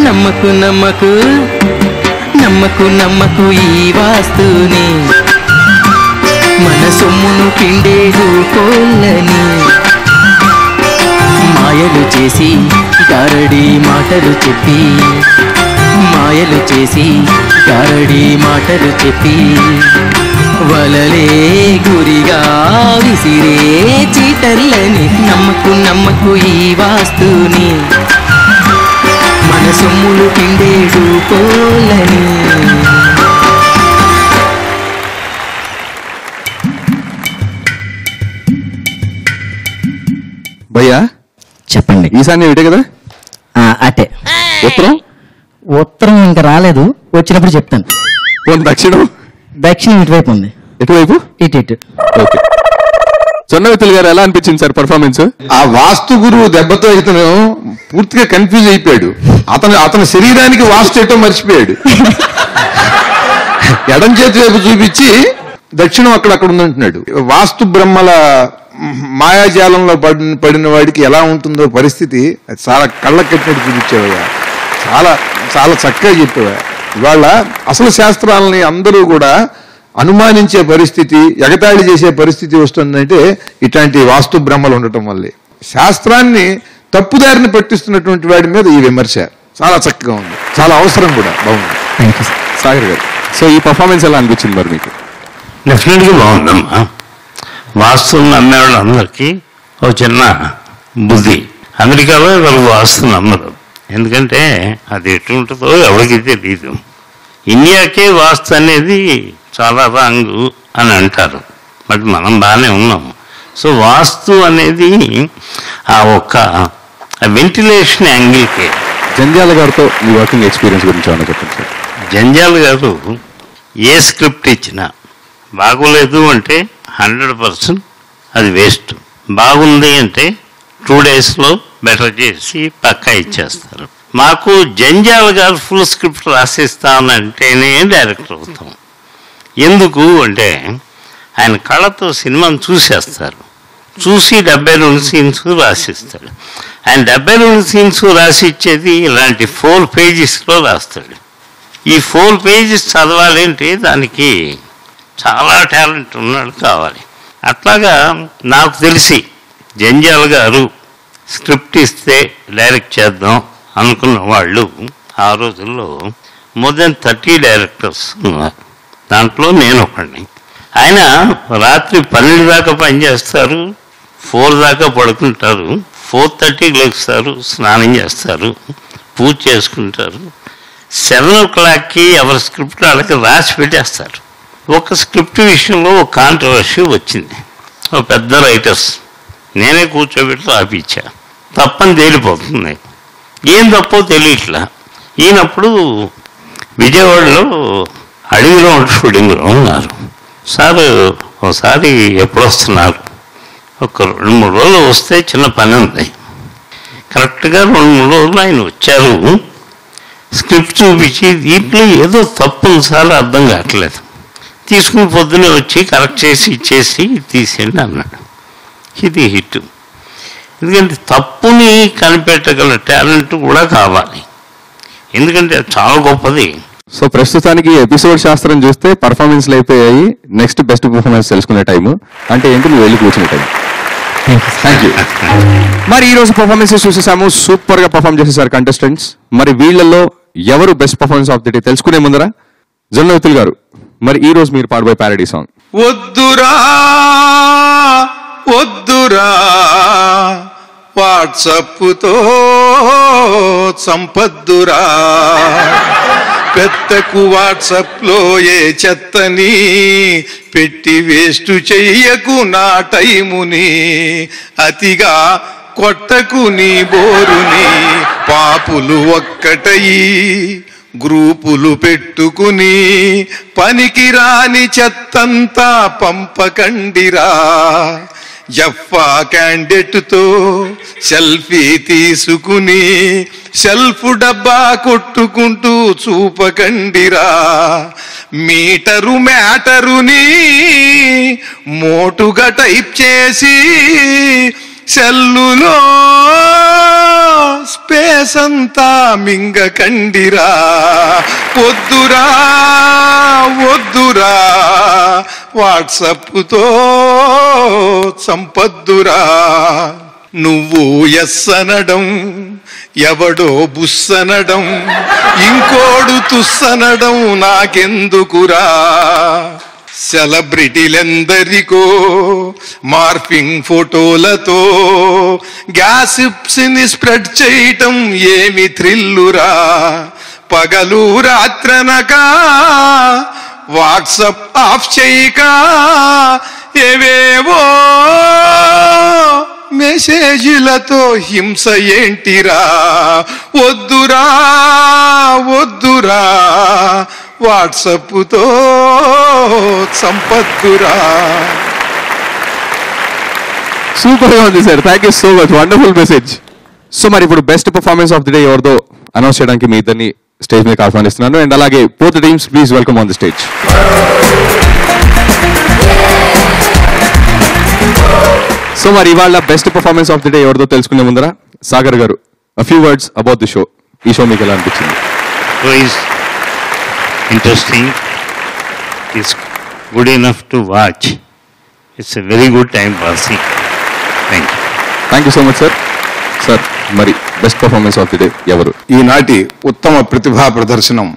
Speaker 6: నమ్మకు నమ్మకు నమ్మకు నమ్మకు ఈ వాస్తుని మన సొమ్మును పిండేడు కోళ్ళని మాయలు చేసి గారడి మాటలు చెప్పి మాయలు చేసి గారడి మాటలు చెప్పి వలలే గురిగా విసిరే చీటర్లని నమ్మకు నమ్మకు ఈ వాస్తుని మన సొమ్ములు పిండేడు కోళ్ళని.
Speaker 2: భయ్యా
Speaker 9: చెప్పండి.
Speaker 2: ఈశాన్య ఇటే కదా?
Speaker 9: అటే.
Speaker 2: ఉత్తరం
Speaker 9: ఉత్తరం ఇంకా రాలేదు, వచ్చినప్పుడు చెప్తాను.
Speaker 2: దక్షిణం?
Speaker 9: దక్షిణం ఇటువైపు ఉంది.
Speaker 2: ఎటువైపు?
Speaker 6: ఇటు ఇటు.
Speaker 2: ఓకే. జొన్నవిత్తులు గారు ఎలా అనిపించింది సార్ పర్ఫార్మెన్స్?
Speaker 4: ఆ వాస్తు గురువు దెబ్బతో ఇతను పూర్తిగా కన్ఫ్యూజ్ అయిపోయాడు. అతని శరీరానికి వాస్తు చేయటం మర్చిపోయాడు. ఎడం చేతి వైపు చూపించి దక్షిణం అక్కడ ఉందంటున్నాడు. వాస్తు బ్రహ్మల మాయాజాలంలో పడిన వాడికి ఎలా ఉంటుందో పరిస్థితి చాలా కళ్ళ కట్టినట్టు చూపించేవయ్యా. చాలా చాలా చక్కగా చెప్పేవా. ఇవాళ అసలు శాస్త్రాలని అందరూ కూడా అనుమానించే పరిస్థితి, ఎగతాళి చేసే పరిస్థితి వస్తుందంటే ఇట్లాంటి వాస్తు బ్రహ్మలు ఉండటం వల్లే. శాస్త్రాన్ని తప్పుదారిని పట్టిస్తున్నటువంటి వాడి మీద ఈ విమర్శ చాలా చక్కగా ఉంది, చాలా అవసరం కూడా. బాగుంది.
Speaker 9: థ్యాంక్ యూ
Speaker 2: సాగర్ గారు. సో ఈ పర్ఫార్మెన్స్ ఎలా అనిపించింది మరి మీకు?
Speaker 3: డెఫినెట్గా బాగుందమ్మా. వాస్తువులు నమ్మేవాళ్ళు అందరికీ ఒక చిన్న బుద్ధి. అమెరికాలో వాళ్ళు వాస్తు నమ్మరు, ఎందుకంటే అది ఎటుంటుందో ఎవరికి తెలియదు. ఇండియాకే వాస్తు అనేది చాలా రాంగు అని అంటారు, బట్ మనం బాగానే ఉన్నాము. సో వాస్తు అనేది ఆ ఒక్క వెంటిలేషన్ యాంగిల్కే.
Speaker 2: జంజాల గారితో మీ వర్కింగ్ ఎక్స్పీరియన్స్ గురించి ఏమన్నా చెప్పండి సార్.
Speaker 3: జంజాల్ గారు ఏ స్క్రిప్ట్ ఇచ్చినా బాగోలేదు అంటే 100% అది వేస్ట్. బాగుంది అంటే 2 daysలో బెటర్ చేసి పక్కా ఇచ్చేస్తారు. మాకు జంజాల్ గారు ఫుల్ స్క్రిప్ట్ రాసిస్తానంటేనే డైరెక్టర్ అవుతాం. ఎందుకు అంటే ఆయన కళతో సినిమాను చూసేస్తారు, చూసి 72 సీన్స్ రాసిస్తాడు. ఆయన 72 సీన్స్ రాసి ఇచ్చేది ఇలాంటి 4 pagesలో రాస్తాడు. ఈ 4 pages చదవాలంటే దానికి చాలా టాలెంట్ ఉన్నాడు కావాలి. అట్లాగా నాకు తెలిసి జంజాల్ గారు స్క్రిప్ట్ ఇస్తే డైరెక్ట్ చేద్దాం అనుకున్న వాళ్ళు ఆ రోజుల్లో more than 30 డైరెక్టర్స్ ఉన్నారు. దాంట్లో నేను ఒకడిని. ఆయన రాత్రి 12 దాకా పనిచేస్తారు, 4 దాకా పడుకుంటారు, 4:30కి లేస్తారు, స్నానం చేస్తారు, పూజ చేసుకుంటారు, 7 o'clockకి ఎవరి స్క్రిప్ట్ వాళ్ళకి రాసి పెట్టేస్తారు. ఒక స్క్రిప్ట్ విషయంలో ఒక కాంట్రవర్సీ వచ్చింది. ఒక పెద్ద రైటర్స్ నేనే కూర్చోబెట్టి రాపిచ్చా. తప్పని తేలిపోతుంది, ఏం తప్పో తెలియట్లా. ఈయనప్పుడు విజయవాడలో అడవిలో షూటింగ్లో ఉన్నారు. సార్ ఒకసారి ఎప్పుడు వస్తున్నారు? ఒక 2-3 రోజులు వస్తే చిన్న పని ఉంది. కరెక్ట్గా 2-3 రోజులు ఆయన వచ్చారు. స్క్రిప్ట్ చూపించి దీంట్లో ఏదో తప్పు సార్ అర్థం కావట్లేదు, తీసుకుని పొద్దునే వచ్చి కరెక్ట్ చేసి ఇచ్చేసి తీసేయండి అన్నాడు. ఇది హిట్. ఎందుకంటే తప్పుని కనిపెట్టగల టాలెంట్ కూడా కావాలి, ఎందుకంటే చాలా గొప్పది.
Speaker 2: సో ప్రస్తుతానికి ఎపిసోడ్ శాస్త్రం చూస్తే పర్ఫార్మెన్స్లు అయిపోయాయి, నెక్స్ట్ బెస్ట్ పర్ఫార్మెన్స్ తెలుసుకునే టైము అంటే ఏంటి, నువ్వు వెళ్ళి కూర్చునే టైం. Thank you. మరి ఈ రోజు పర్ఫార్మెన్సెస్ చూసేసాము, సూపర్ గా పర్ఫార్మ్ చేసేసారు కంటెస్టెంట్స్. మరి వీళ్ళల్లో ఎవరు best performance of the day తెలుసుకునే ముందర జొన్నవిత్తులు గారు, మరి ఈ రోజు మీరు పాడబోయే ప్యారడీ సాంగ్.
Speaker 1: వద్దురా వద్దురా వాట్సప్తో సంపద్దురా, పెద్దకు వాట్సాప్లో ఏ చెత్తని పెట్టి వేస్ట్ చెయ్యకు నా టైముని, అతిగా కొట్టకు నీ బోరుని, పాపులు ఒక్కటయి గ్రూపులు పెట్టుకుని పనికిరాని చెత్తంతా పంపకండిరా, జఫ్ఫా క్యాండిడేట్తో సెల్ఫీ తీసుకుని
Speaker 4: సెల్ఫ్ డబ్బా కొట్టుకుంటూ చూపకండిరా. మీటరు మ్యాటరుని మోటుగా టైప్ చేసి సెల్లులో స్పేస్ అంతా మింగకండిరా. వద్దురా వద్దురా వాట్సప్తో సంపద్దురా. నువ్వు ఎస్ అనడం ఎవడో బుస్సనడం ఇంకోడు తుస్సనడం నాకెందుకురా. సెలబ్రిటీలెందరికో మార్ఫింగ్ ఫోటోలతో గ్యాసిప్స్ ని స్ప్రెడ్ చేయటం ఏమి థ్రిల్లురా. పగలు రాత్రనక వాట్సప్ ఆఫ్ చేయక ఏవేవో మెసేజ్లతో హింస ఏంటిరా. వద్దురా వద్దురా వాట్సప్తో సంపత్తురా.
Speaker 2: సూపర్ గా ఉంది sir. Thank you so much. Wonderful message. So మరి ఇప్పుడు best performance of the day ఎవరిదో అనౌన్స్ చేయడానికి మీ ఇద్దరిని స్టేజ్ మీద ఆహ్వానిస్తున్నాను. అండ్ అలాగే both teams please welcome on the stage. So మరి ఇవాళ best performance of the day ఎవరిదో తెలుసుకునే ముందర సాగర్ గారు a few words about the show. ఈ షో మీకు ఎలా అనిపించింది?
Speaker 3: Interesting. It's good enough to watch. It's a very good time passing. Thank you.
Speaker 2: Thank you so much sir. Sir మరి best performance of the day ఎవరు?
Speaker 4: ఈనాటి ఉత్తమ ప్రతిభా ప్రదర్శనం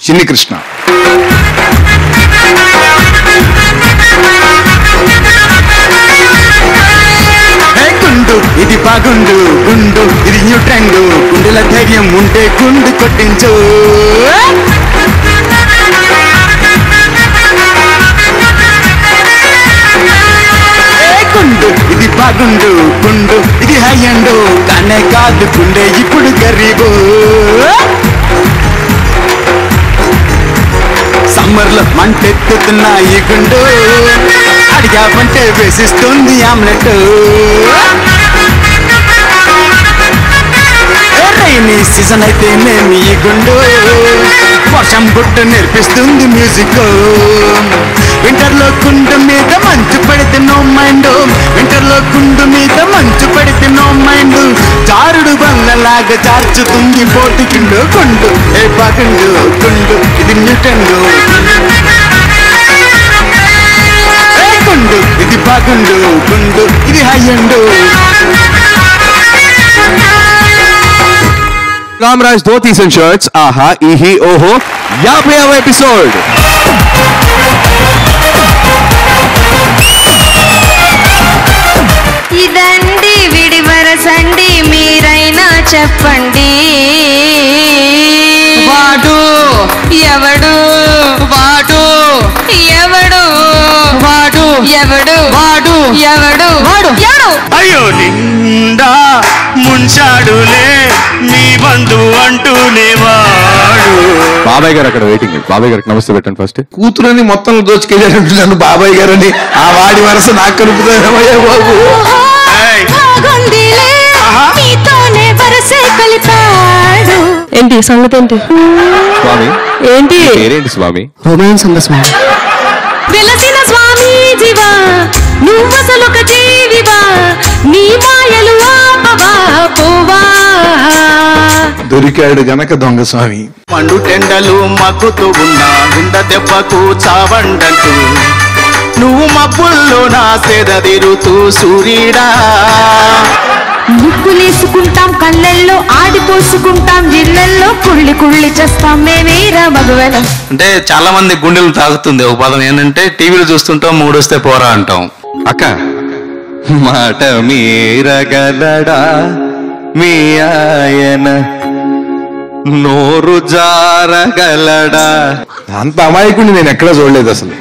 Speaker 4: చిన్ని కృష్ణ.
Speaker 5: గుండు ఇది బాగుండు, గుండు ఇది న్యూ ట్రెండ్, గుండెల ధైర్యం ఉంటే గుండు కొట్టించు. గుండు ఇది బాగుండు, గుండు ఇది హై అండ్, కానే కాదు గుండె ఇప్పుడు గరీబు. సమ్మర్లో మంటెత్తుతున్న ఈ గుండు అడిగామంటే వేసిస్తుంది ఆమ్లెట్. రైనీ సీజన్ అయితే మేము ఈ గుండు వర్షం గుడ్డు నేర్పిస్తుంది మ్యూజిక్. వింటర్లో గుండు మీద మంచు పడితే నో మైండ్, వింటర్లో గుండు మీద మంచు పడితే నో మైండ్. జారుడు బల్లలాగా చార్చుతుంది పోటీ గుండు. గుండు ఏ బాగుండు, గుండు ఇది న్యూటన్డు. గుండు ఇది బాగుండు, గుండు ఇది high and.
Speaker 2: Ramraj dhotis and shirts ఆహా ఈహి ఓహో 50వ ఎపిసోడ్.
Speaker 7: ఇదండి విడివరసండి మీరైనా చెప్పండి. వాడు ఎవడు, వాడు ఎవడు, వాడు ఎవడు, వాడు ఎవడు, వాడు ఎవడు.
Speaker 3: అయ్యో నిండా ముంచాడులే నీ బంధువు అంటూనే వాడు.
Speaker 2: బాబాయ్ గారు అక్కడ వెయిటింగ్. బాబాయ్ గారికి నమస్తే పెట్టండి ఫస్ట్.
Speaker 4: కూతురని మొత్తం దోచుకెళ్ళారంటున్నాను బాబాయ్ గారని. ఆ వాడి వరస నాకు కలుపుతారమయ్యా బాబు.
Speaker 8: ఏంటి సంగతి ఏంటి?
Speaker 2: స్వామి
Speaker 8: ఏంటి
Speaker 2: పేరేంటి స్వామి?
Speaker 9: రొమాన్స్ ఉంది స్వామి.
Speaker 8: వెలసిన స్వామి జీవా నువ్వసలు ఒక జీవివా, నీ మాయలు ఆపవా పోవా.
Speaker 4: దొరికాడు గనక దొంగ స్వామి.
Speaker 5: పండు టెండలు మగ్గుతూ ఉన్నా గుండె దెబ్బకు చావండంటూ, నువ్వు మబ్బుల్లో నా సేద తిరుగుతూ సూర్యుడా.
Speaker 8: ముక్కులేసుకుంటాం కళ్ళల్లో, ఆడిపోసుకుంటాం జిల్లల్లో, కుళ్ళి కుళ్ళి చేస్తాం మేమేరా మగవెల.
Speaker 10: అంటే చాలా మంది గుండెలు తాగుతుంది ఒక పదం ఏంటంటే టీవీలో చూస్తుంటాం మూడొస్తే పోరా అంటాం.
Speaker 2: అక్క మాట మీరగలడా మీ ఆయన, నోరు జారగలడా.
Speaker 4: అంత అమాయకుడిని నేను ఎక్కడా చూడలేదు అసలు.